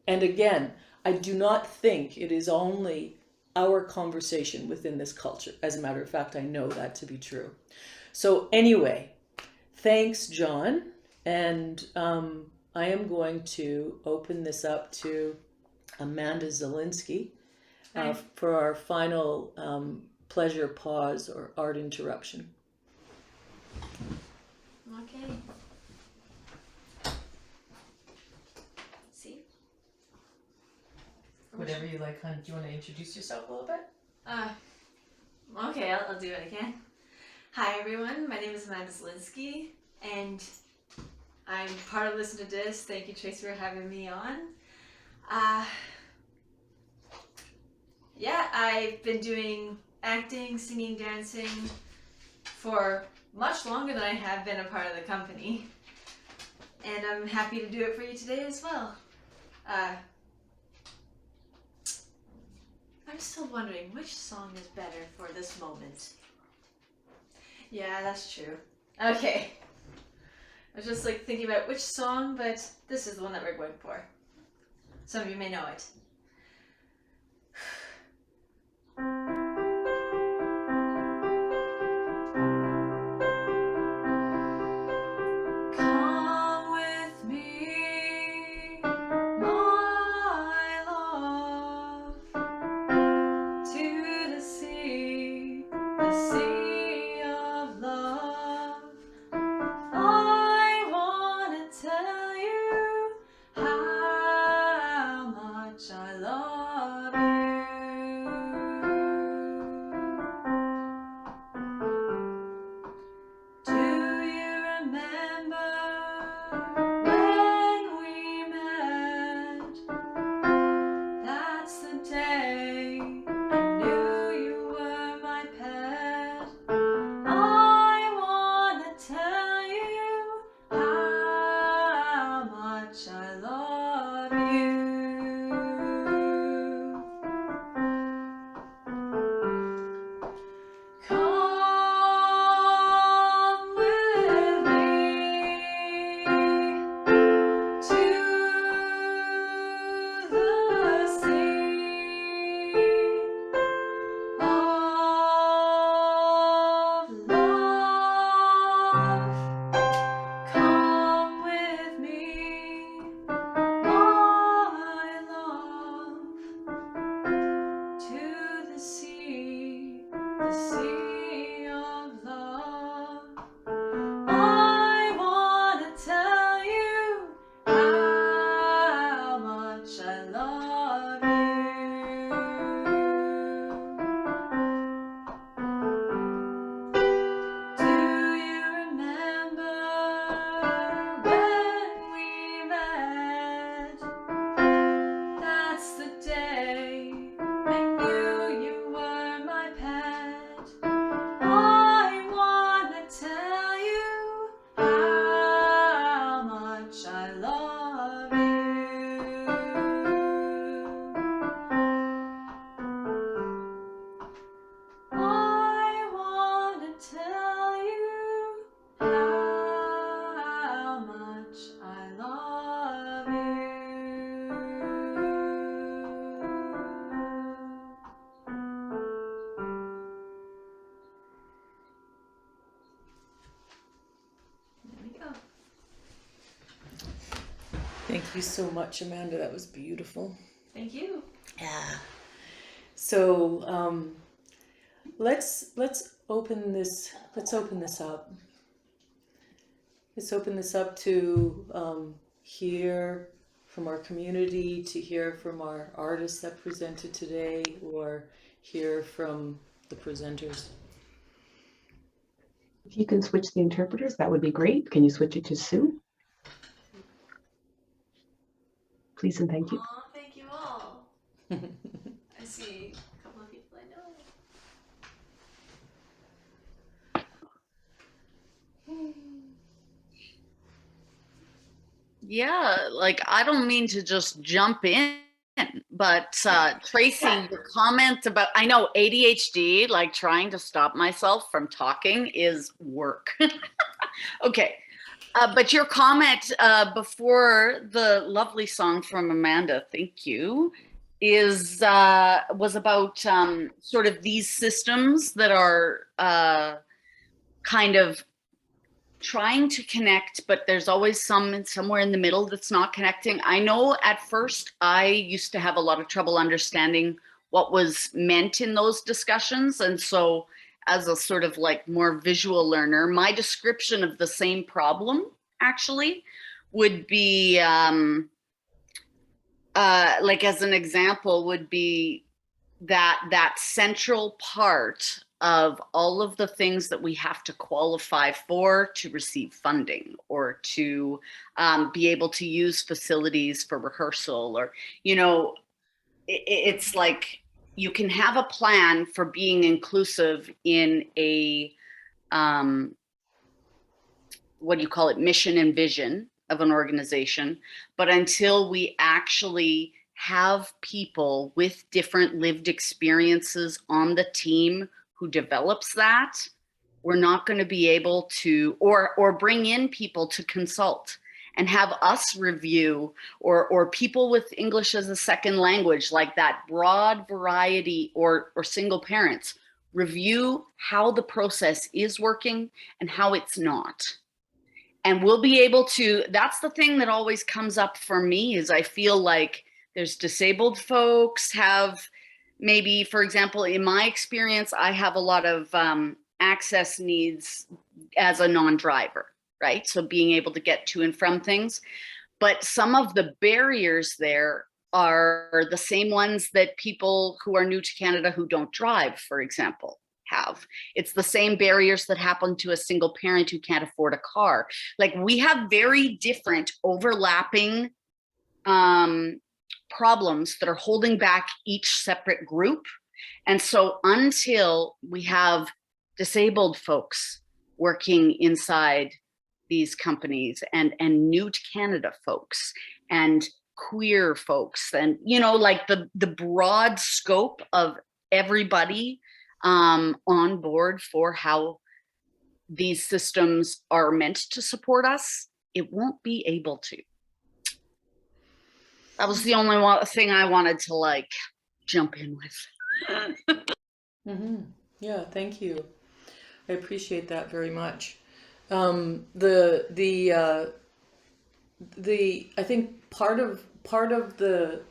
And again, I do not think it is only our conversation within this culture. As a matter of fact, I know that to be true. So anyway, thanks, John. And I am going to open this up to Amanda Zielinski for our final pleasure pause or art interruption. Okay. See? Whatever you like, hon. Do you want to introduce yourself a little bit? Okay, I'll do what I can. Hi everyone, my name is Amanda Zielinski, and I'm part of Listen to This. Thank you, Tracy, for having me on. Yeah, I've been doing acting, singing, dancing for much longer than I have been a part of the company. And I'm happy to do it for you today as well. I'm still wondering which song is better for this moment. Yeah, that's true. Okay. I was just thinking about which song, but this is the one that we're going for. Some of you may know it. Come with me, my love, to the sea of love. I wanna tell you how much I Thank you so much, Amanda. That was beautiful. Thank you. Yeah. So let's open this. Let's open this up. Let's open this up to hear from our community, to hear from our artists that presented today, or hear from the presenters. If you can switch the interpreters, that would be great. Can you switch it to Sue? Please and thank you. Aw, thank you all. I see a couple of people I know. Yeah, like I don't mean to just jump in, but Tracy, your comment about, I know ADHD, like trying to stop myself from talking is work. Okay, but your comment before the lovely song from Amanda, thank you, is was about sort of these systems that are kind of trying to connect, but there's always somewhere in the middle that's not connecting. I know at first I used to have a lot of trouble understanding what was meant in those discussions. And so as a sort of like more visual learner, my description of the same problem actually would be like as an example would be that central part of all of the things that we have to qualify for to receive funding or to be able to use facilities for rehearsal, or, you know, it's like you can have a plan for being inclusive in a, what do you call it, mission and vision of an organization, but until we actually have people with different lived experiences on the team who develops that, we're not going to be able to, or bring in people to consult and have us review, or people with English as a second language, like that broad variety, or single parents, review how the process is working and how it's not. And we'll be able to, that's the thing that always comes up for me, is I feel like there's disabled folks have, maybe, for example, in my experience, I have a lot of access needs as a non-driver, right? So being able to get to and from things. But some of the barriers there are the same ones that people who are new to Canada who don't drive, for example, have. It's the same barriers that happen to a single parent who can't afford a car. Like, we have very different overlapping problems that are holding back each separate group. And so until we have disabled folks working inside these companies, and new to Canada folks, and queer folks, and, you know, like the broad scope of everybody on board for how these systems are meant to support us, it won't be able to. That was the only thing I wanted to like jump in with. Yeah, thank you. I appreciate that very much. I think part of the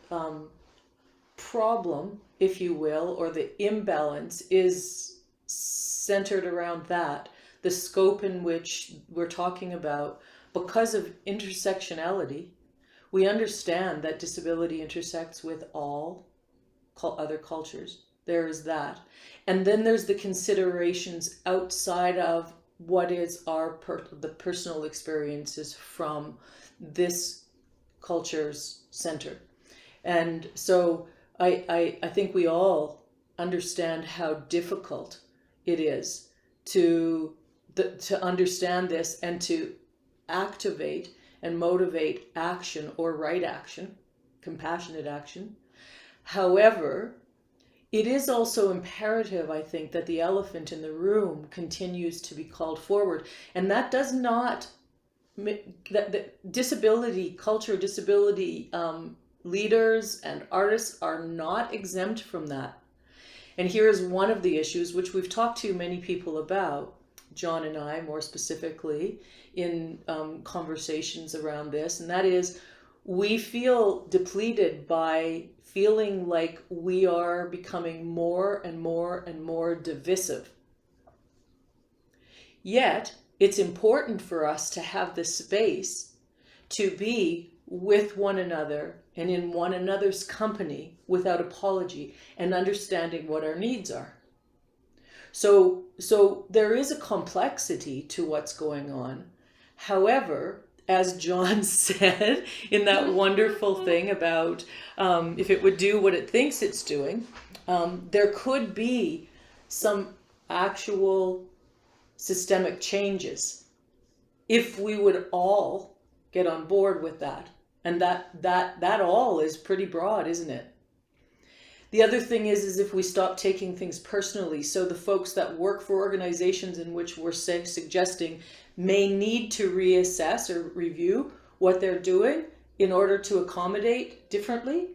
problem, if you will, or the imbalance, is centered around that, the scope in which we're talking about. Because of intersectionality, we understand that disability intersects with all other cultures. There is that. And then there's the considerations outside of what is the personal experiences from this culture's center. And so I think we all understand how difficult it is to understand this and to activate and motivate action, or right action, compassionate action. However, it is also imperative, I think, that the elephant in the room continues to be called forward. And that does not, that disability culture, disability leaders and artists are not exempt from that. And here is one of the issues which we've talked to many people about, John and I more specifically, in conversations around this, and that is, we feel depleted by feeling like we are becoming more and more and more divisive. Yet, it's important for us to have the space to be with one another and in one another's company without apology and understanding what our needs are. So there is a complexity to what's going on. However, as John said in that wonderful thing about if it would do what it thinks it's doing, there could be some actual systemic changes if we would all get on board with that. And that all is pretty broad, isn't it? The other thing is if we stop taking things personally. So the folks that work for organizations in which we're suggesting may need to reassess or review what they're doing in order to accommodate differently.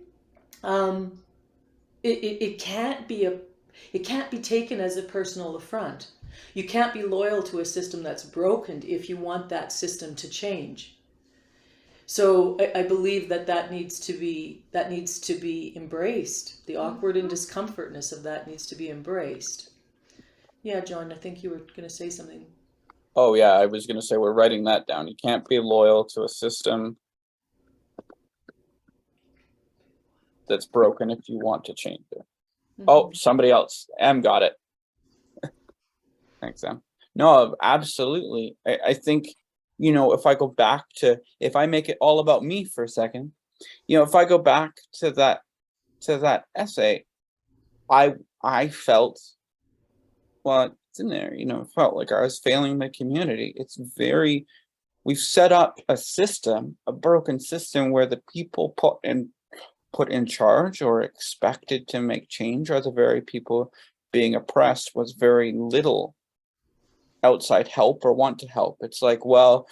It can't be taken as a personal affront. You can't be loyal to a system that's broken if you want that system to change. So I believe that needs to be embraced. The awkward and discomfortness of that needs to be embraced. Yeah, John, I think you were going to say something. Oh yeah, I was going to say we're writing that down. You can't be loyal to a system that's broken if you want to change it. Mm-hmm. Oh, somebody else. Em got it. Thanks, Em. No, absolutely. I think, if I go back to, if I make it all about me for a second, if I go back to that essay, I felt, well, it's in there, felt like I was failing the community. We've set up a system, a broken system where the people put in charge or expected to make change are the very people being oppressed, was very little outside help or want to help. It's like, well,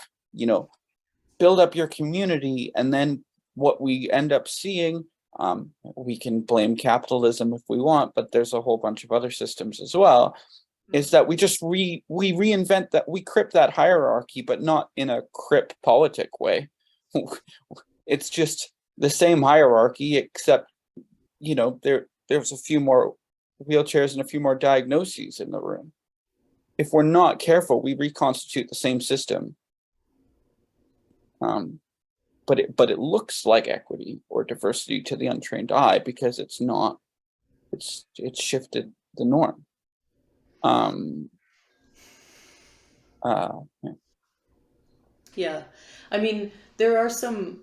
build up your community, and then what we end up seeing, we can blame capitalism if we want, but there's a whole bunch of other systems as well, is that we just we reinvent that, we crip that hierarchy, but not in a crip politic way. It's just the same hierarchy, except there's a few more wheelchairs and a few more diagnoses in the room. If we're not careful, we reconstitute the same system. But it looks like equity or diversity to the untrained eye because it's not. It's shifted the norm. Yeah, I mean there are some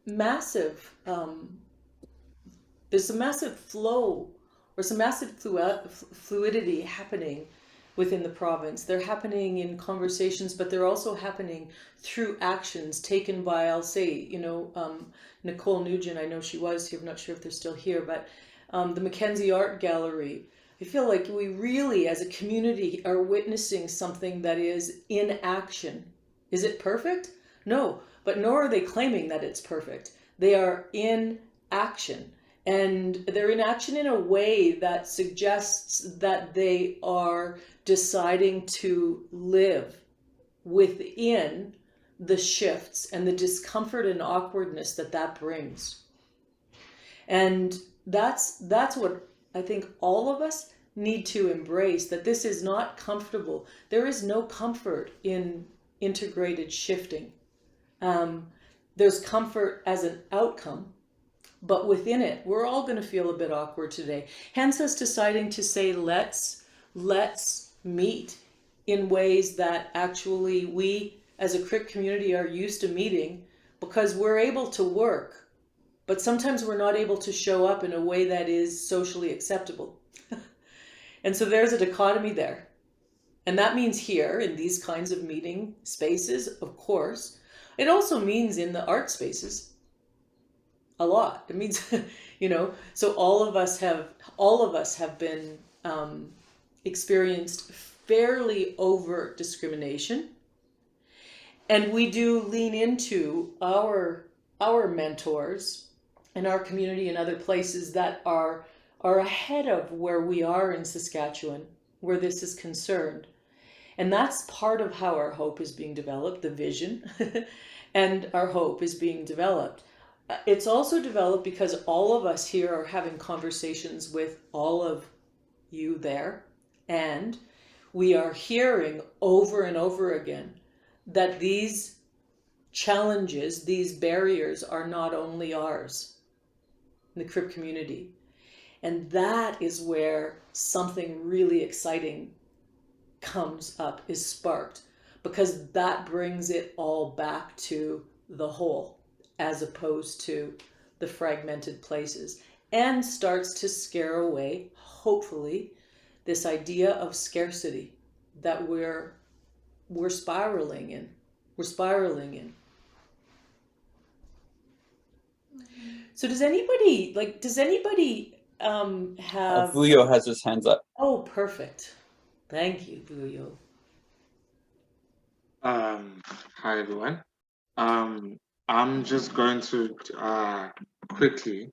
massive there's some massive flow or some massive fluidity happening within the province. They're happening in conversations, but they're also happening through actions taken by, I'll say, Nicole Nugent. I know she was here. I'm not sure if they're still here, but the Mackenzie Art Gallery. I feel like we really, as a community, are witnessing something that is in action. Is it perfect? No, but nor are they claiming that it's perfect. They are in action. And they're in action in a way that suggests that they are deciding to live within the shifts and the discomfort and awkwardness that brings. And that's what I think all of us need to embrace, that this is not comfortable. There is no comfort in integrated shifting. There's comfort as an outcome, but within it, we're all going to feel a bit awkward today. Hence us deciding to say, let's meet in ways that actually we as a CRIC community are used to meeting, because we're able to work, but sometimes we're not able to show up in a way that is socially acceptable. And so there's a dichotomy there. And that means here in these kinds of meeting spaces, of course. It also means in the art spaces a lot. It means, so all of us have been experienced fairly overt discrimination. And we do lean into our mentors and our community and other places that are ahead of where we are in Saskatchewan, where this is concerned. And that's part of how our hope is being developed, the vision, and our hope is being developed. It's also developed because all of us here are having conversations with all of you there, and we are hearing over and over again that these challenges, these barriers are not only ours in the Crip community. And that is where something really exciting comes up, is sparked, because that brings it all back to the whole as opposed to the fragmented places, and starts to scare away, hopefully, this idea of scarcity that we're spiraling in. We're spiraling in. So does anybody have Vuyo has his hands up. Oh, perfect. Thank you, Buyo. Hi everyone. I'm just going to quickly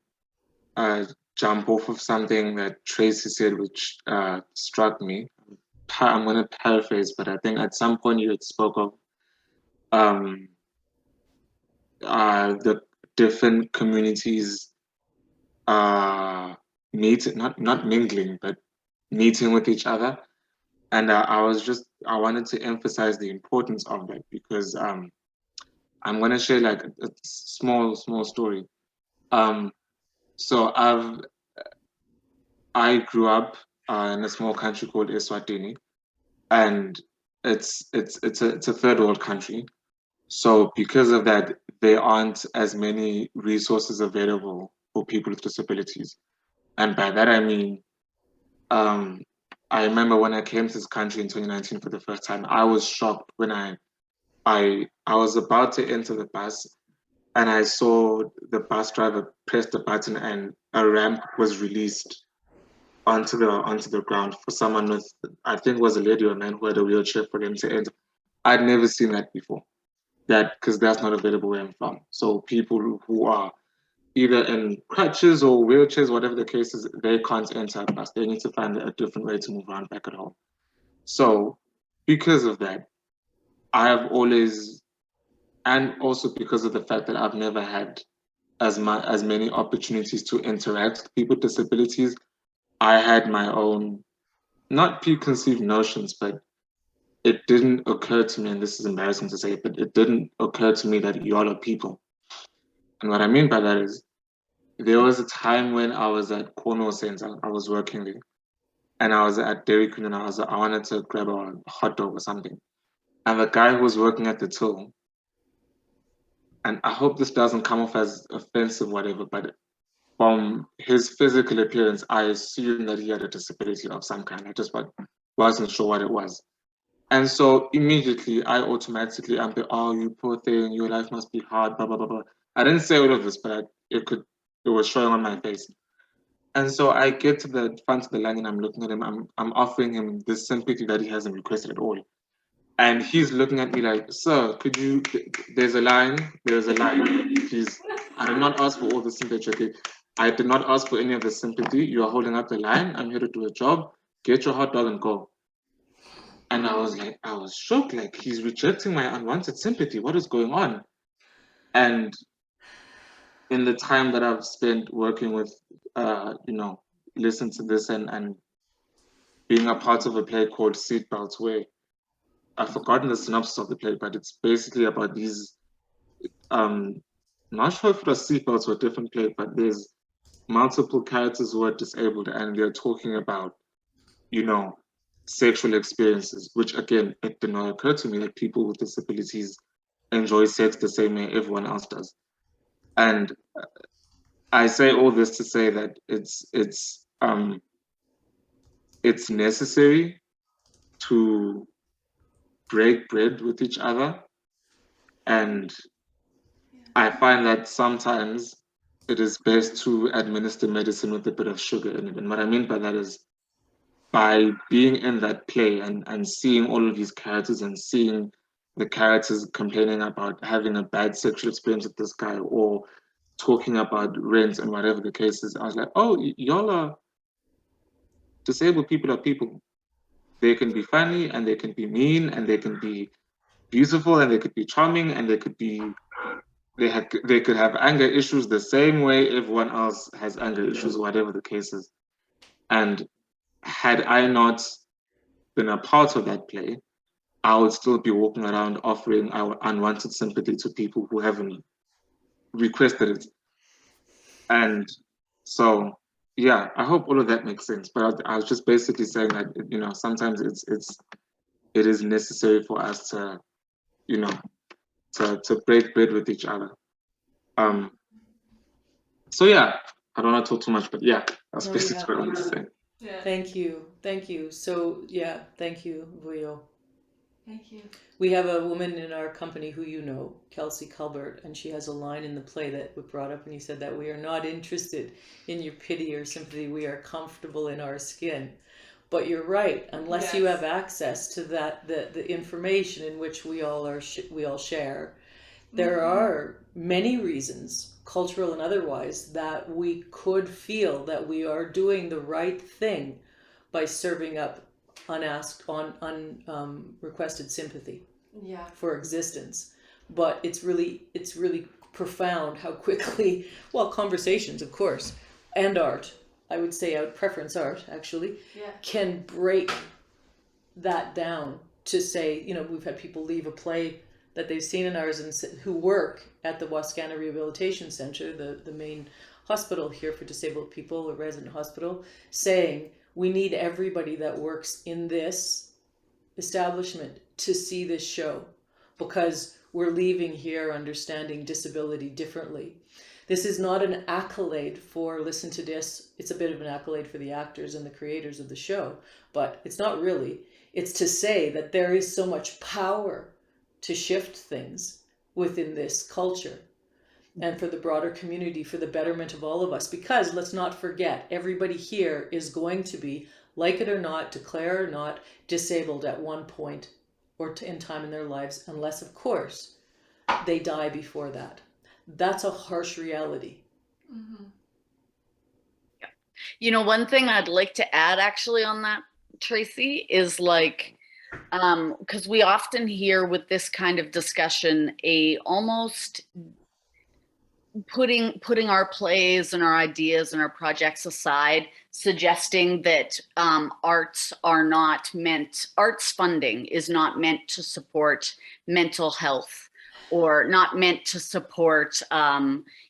jump off of something that Tracy said, which struck me. I'm going to paraphrase, but I think at some point you had spoke of the different communities not mingling, but meeting with each other. And I wanted to emphasize the importance of that, because I'm going to share like a small story. So I grew up in a small country called Eswatini, and it's a third world country. So because of that, there aren't as many resources available for people with disabilities. And by that I mean, I remember when I came to this country in 2019 for the first time, I was shocked when I was about to enter the bus, and I saw the bus driver press the button and a ramp was released onto the ground for someone with, I think it was a lady or a man who had a wheelchair, for them to enter. I'd never seen that before. Because that's not available where I'm from. So people who are either in crutches or wheelchairs, whatever the case is, they can't enter a bus. They need to find a different way to move around back at home. So because of that, I have always, and also because of the fact that I've never had as many opportunities to interact with people with disabilities, I had my own, not preconceived notions, but it didn't occur to me, and this is embarrassing to say, but it didn't occur to me that y'all are people. And what I mean by that is, there was a time when I was at Cornwall Center, I was working there, and I was at Dairy Queen, and I wanted to grab a hot dog or something. And the guy who was working at the till, and I hope this doesn't come off as offensive, whatever, but from his physical appearance, I assumed that he had a disability of some kind. I just wasn't sure what it was. And so immediately I automatically am like, oh, you poor thing, your life must be hard, blah, blah, blah, blah. I didn't say all of this, but it was showing on my face. And so I get to the front of the line and I'm looking at him, I'm offering him this sympathy that he hasn't requested at all. And he's looking at me like, sir, there's a line, please. I did not ask for all the sympathy. I did not ask for any of the sympathy. You are holding up the line. I'm here to do a job. Get your hot dog and go. And I was shocked, like he's rejecting my unwanted sympathy. What is going on? And in the time that I've spent working with, listen to this and being a part of a play called Seatbelts, where I've forgotten the synopsis of the play, but it's basically about these, not sure if it was seatbelts or a different play, but there's multiple characters who are disabled and they're talking about, sexual experiences, which again, it did not occur to me that people with disabilities enjoy sex the same way everyone else does. And I say all this to say that it's necessary to break bread with each other. And I find that sometimes it is best to administer medicine with a bit of sugar in it. And what I mean by that is, by being in that play and seeing all of these characters and seeing the characters complaining about having a bad sexual experience with this guy or talking about rent and whatever the case is, I was like, oh, y'all are disabled people are people. They can be funny and they can be mean and they can be beautiful and they could be charming and they could have anger issues the same way everyone else has anger issues, whatever the case is. And had I not been a part of that play, I would still be walking around offering our unwanted sympathy to people who haven't requested it. And so, yeah, I hope all of that makes sense. But I was just basically saying that, you know, sometimes it is necessary for us to, you know, to break bread with each other. So yeah, I don't want to talk too much, but yeah, that's No, basically yeah. what I wanted to say. Yeah. Thank you. So yeah, thank you, Vuyo. Thank you. We have a woman in our company who you know, Kelsey Culbert, and she has a line in the play that we brought up, and he said that we are not interested in your pity or sympathy. We are comfortable in our skin. But you're right. Unless you Yes. have access to that, the information in which we all share, there are many reasons, cultural and otherwise, that we could feel that we are doing the right thing by serving up unasked, requested sympathy Yeah. for existence. But it's really profound how quickly, well, conversations, of course, and art, I would say out preference art actually, Yeah. can break that down to say, you know, we've had people leave a play that they've seen in ours and who work at the Wascana Rehabilitation Center, the main hospital here for disabled people, a resident hospital, saying we need everybody that works in this establishment to see this show because we're leaving here understanding disability differently. This is not an accolade for Listen to This. It's a bit of an accolade for the actors and the creators of the show, but it's not really. It's to say that there is so much power to shift things within this culture and for the broader community, for the betterment of all of us. Because let's not forget, everybody here is going to be, like it or not, declare or not, disabled at one point or in time in their lives, unless, of course, they die before that. That's a harsh reality. Mm-hmm. You know, one thing I'd like to add actually on that, Tracy, is like, because we often hear with this kind of discussion a almost putting our plays and our ideas and our projects aside, suggesting that arts funding is not meant to support mental health or not meant to support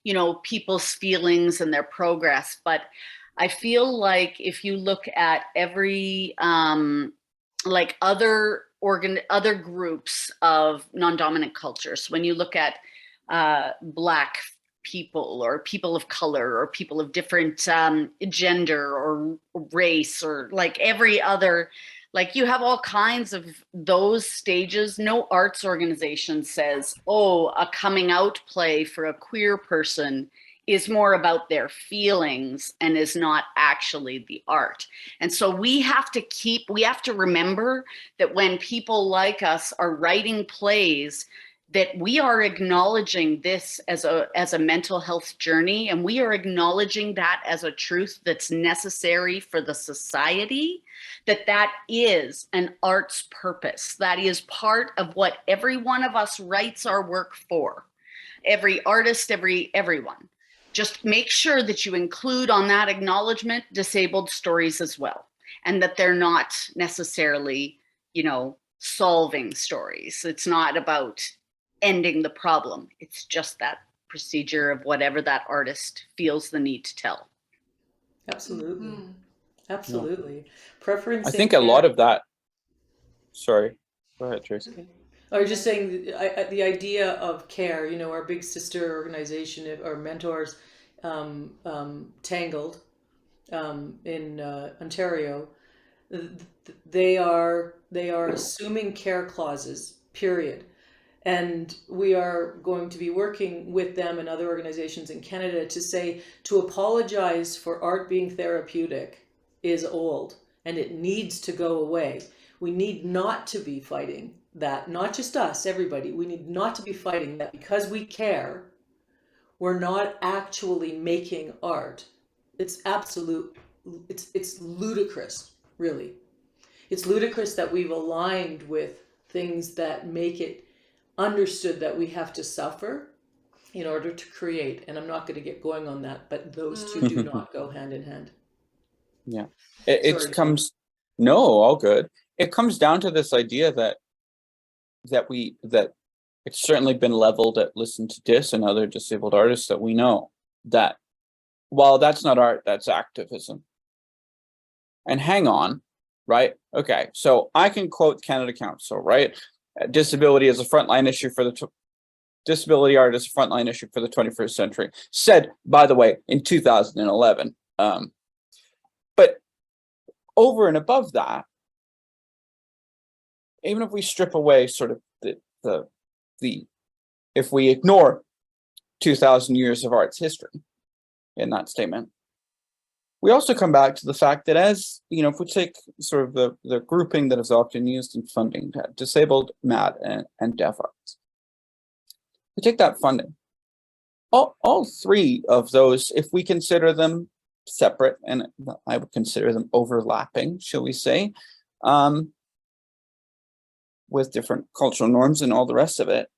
you know, people's feelings and their progress. But I feel like if you look at every like other groups of non-dominant cultures, when you look at Black people or people of color or people of different gender or race, or like every other, like you have all kinds of those stages. No arts organization says, oh, a coming out play for a queer person is more about their feelings and is not actually the art. And so we have to remember that when people like us are writing plays, that we are acknowledging this as a mental health journey, and we are acknowledging that as a truth that's necessary for the society, that is an art's purpose. That is part of what every one of us writes our work for. Every artist, everyone. Just make sure that you include on that acknowledgement disabled stories as well, and that they're not necessarily, you know, solving stories. It's not about ending the problem. It's just that procedure of whatever that artist feels the need to tell. Absolutely. Mm-hmm. Absolutely. Preference. I think a lot of that. Sorry, go ahead, Tracy. Okay. I was just saying the idea of care, you know, our big sister organization, our mentors, Tangled, in Ontario, they are assuming care clauses, period. And we are going to be working with them and other organizations in Canada to say, to apologize for art being therapeutic is old and it needs to go away. We need not to be fighting that, not just us, everybody. We need not to be fighting that because we care. We're not actually making art. It's absolute, it's ludicrous, really. It's ludicrous that we've aligned with things that make it understood that we have to suffer in order to create. And I'm not going to get going on that, but those two do not go hand in hand. Yeah, it Sorry. comes, no, all good. It comes down to this idea that it's certainly been leveled at Listen to Dis and other disabled artists that we know that while that's not art, that's activism. And hang on, right? Okay, so I can quote Canada Council, right? Disability is a frontline issue for the disability art is a frontline issue for the 21st century. Said, by the way, in 2011. But over and above that, even if we strip away sort of the if we ignore 2,000 years of art's history in that statement, we also come back to the fact that, as you know, if we take sort of the grouping that is often used in funding, disabled, mad, and deaf arts, we take that funding. All three of those, if we consider them separate, and I would consider them overlapping, shall we say, with different cultural norms and all the rest of it,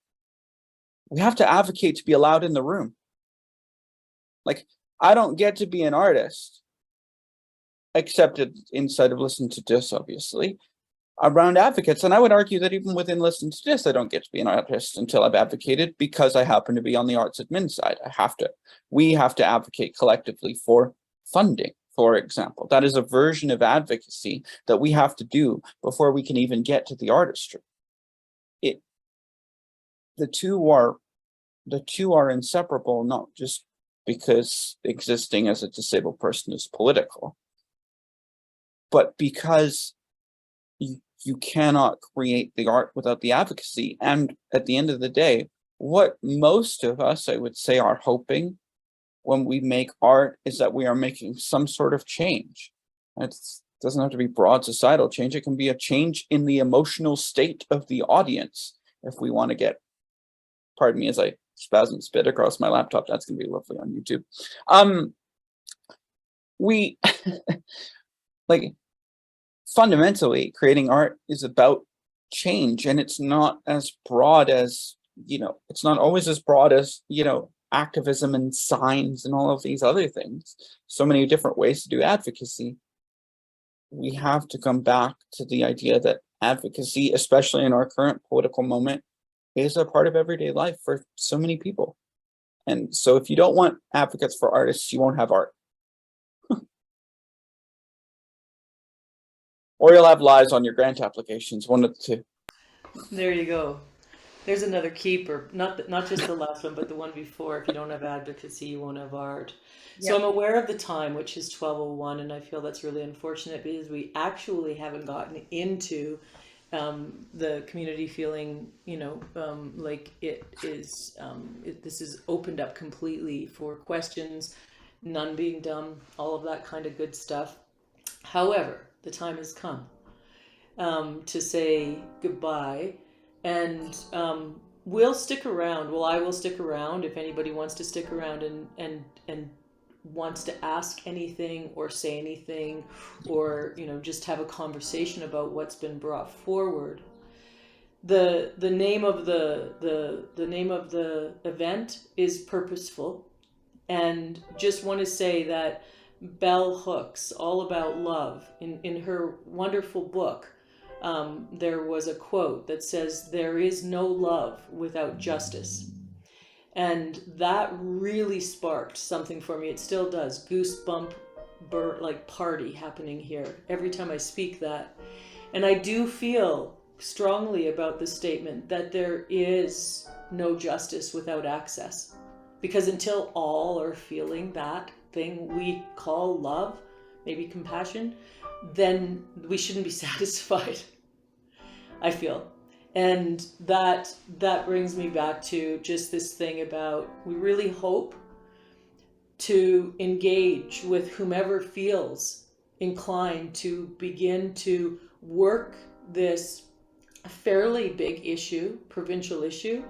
we have to advocate to be allowed in the room. Like, I don't get to be an artist, accepted inside of Listen to Dis, obviously, around advocates. And I would argue that even within Listen to Dis, I don't get to be an artist until I've advocated, because I happen to be on the arts admin side. We have to advocate collectively for funding, for example. That is a version of advocacy that we have to do before we can even get to the artistry. The two are inseparable, not just because existing as a disabled person is political, but because you cannot create the art without the advocacy. And at the end of the day, what most of us, I would say, are hoping when we make art is that we are making some sort of change. It doesn't have to be broad societal change. It can be a change in the emotional state of the audience. If we want to get, pardon me as I spaz and spit across my laptop, that's going to be lovely on YouTube. We like, fundamentally, creating art is about change, and it's not as broad as, it's not always as broad as, activism and signs and all of these other things. So many different ways to do advocacy. We have to come back to the idea that advocacy, especially in our current political moment, is a part of everyday life for so many people. And so if you don't want advocates for artists, you won't have art. Or you'll have lies on your grant applications, one of the two. There you go. There's another keeper, not just the last one, but the one before. If you don't have advocacy, you won't have art. So I'm aware of the time, which is 12:01, and I feel that's really unfortunate because we actually haven't gotten into the community feeling, like it is, this is opened up completely for questions, none being dumb, all of that kind of good stuff. However, the time has come to say goodbye, and we'll stick around. Well, I will stick around if anybody wants to stick around and wants to ask anything or say anything, or just have a conversation about what's been brought forward. The name of the name of the event is purposeful, and just want to say that Bell Hooks, All About Love, in her wonderful book, there was a quote that says, "There is no love without justice." And that really sparked something for me. It still does. Goosebump party happening here every time I speak that. And I do feel strongly about the statement that there is no justice without access. Because until all are feeling that thing we call love, maybe compassion, then we shouldn't be satisfied, I feel. And that brings me back to just this thing about, we really hope to engage with whomever feels inclined to begin to work this fairly big issue, provincial issue,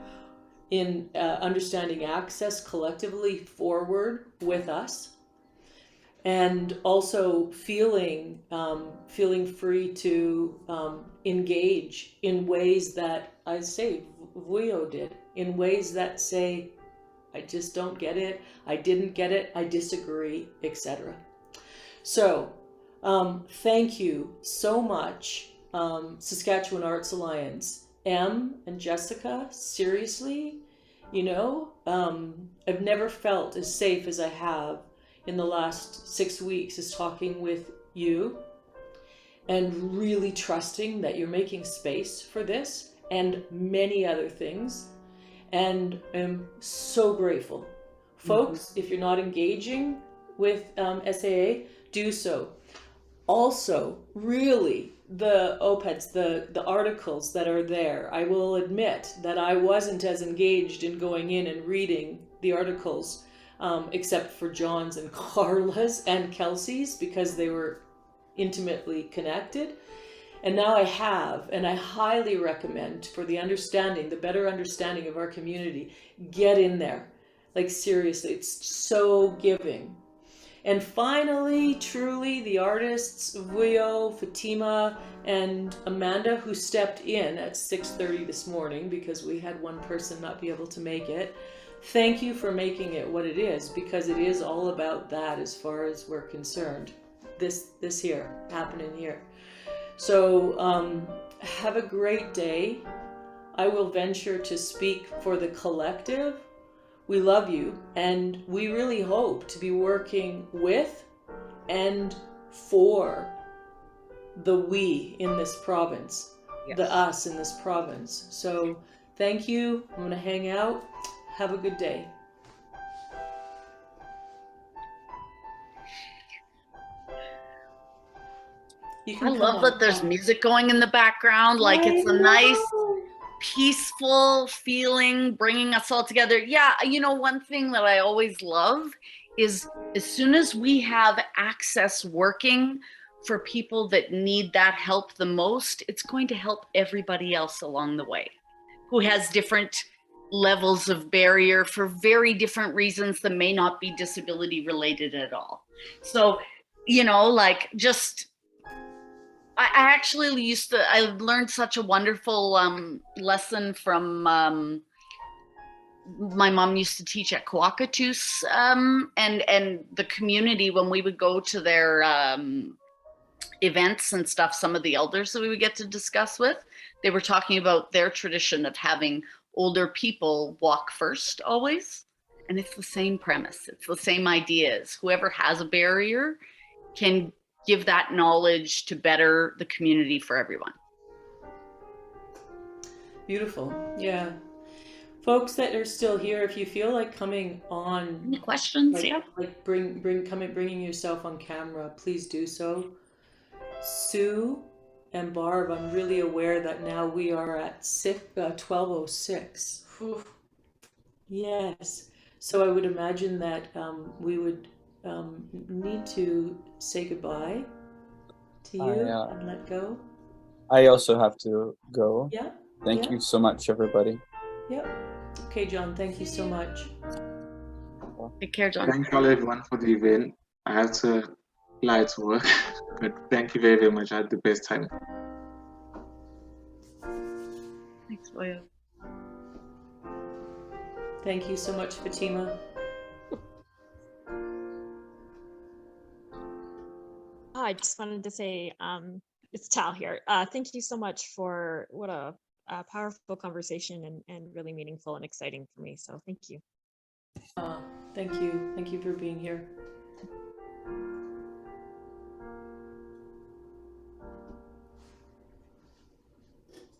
in understanding access collectively forward with us. and also feeling free to engage in ways that I say Vuyo did, in ways that say, I just don't get it, I didn't get it, I disagree, etc. So thank you so much, Saskatchewan Arts Alliance, Em and Jessica. Seriously, you know, I've never felt as safe as I have in the last 6 weeks as talking with you, and really trusting that you're making space for this and many other things. And I'm so grateful. Folks, if you're not engaging with SAA, do so. Also, really, the OPEDs, the articles that are there, I will admit that I wasn't as engaged in going in and reading the articles, except for John's and Carla's and Kelsey's, because they were intimately connected. And now I have, and I highly recommend, for the understanding, the better understanding of our community, get in there. Like seriously, it's so giving. And finally, truly, the artists, Vuyo, Fatima, and Amanda, who stepped in at 6:30 this morning because we had one person not be able to make it. Thank you for making it what it is, because it is all about that as far as we're concerned. This here, happening here. So have a great day. I will venture to speak for the collective. We love you, and we really hope to be working with and for the we in this province, the us in this province. So thank you. I'm going to hang out. Have a good day. I love that there's music going in the background. Like it's a nice, peaceful feeling, bringing us all together. Yeah, you know, one thing that I always love is as soon as we have access working for people that need that help the most, it's going to help everybody else along the way who has different levels of barrier for very different reasons that may not be disability related at all. So, you know, like just I actually I learned such a wonderful lesson from my mom used to teach at Coacatoose, and the community when we would go to their events and stuff, some of the elders that we would get to discuss with, they were talking about their tradition of having older people walk first always. And it's the same premise. It's the same ideas. Whoever has a barrier can give that knowledge to better the community for everyone. Beautiful. Yeah. Folks that are still here, if you feel like coming on, Any questions? like bringing yourself on camera, please do so. Sue and Barb, I'm really aware that now we are at 12:06. Yes. So I would imagine that we would need to say goodbye to you and let go. I also have to go. Yeah. Thank you so much, everybody. Yep. Okay, John, thank you so much. Take care, John. Thank you all everyone for the event. I have to fly to work, but thank you very, very much. I had the best time. Thanks, Boyo. Thank you so much, Fatima. I just wanted to say, it's Tal here. Thank you so much for what a powerful conversation and really meaningful and exciting for me. So thank you. Thank you. Thank you for being here.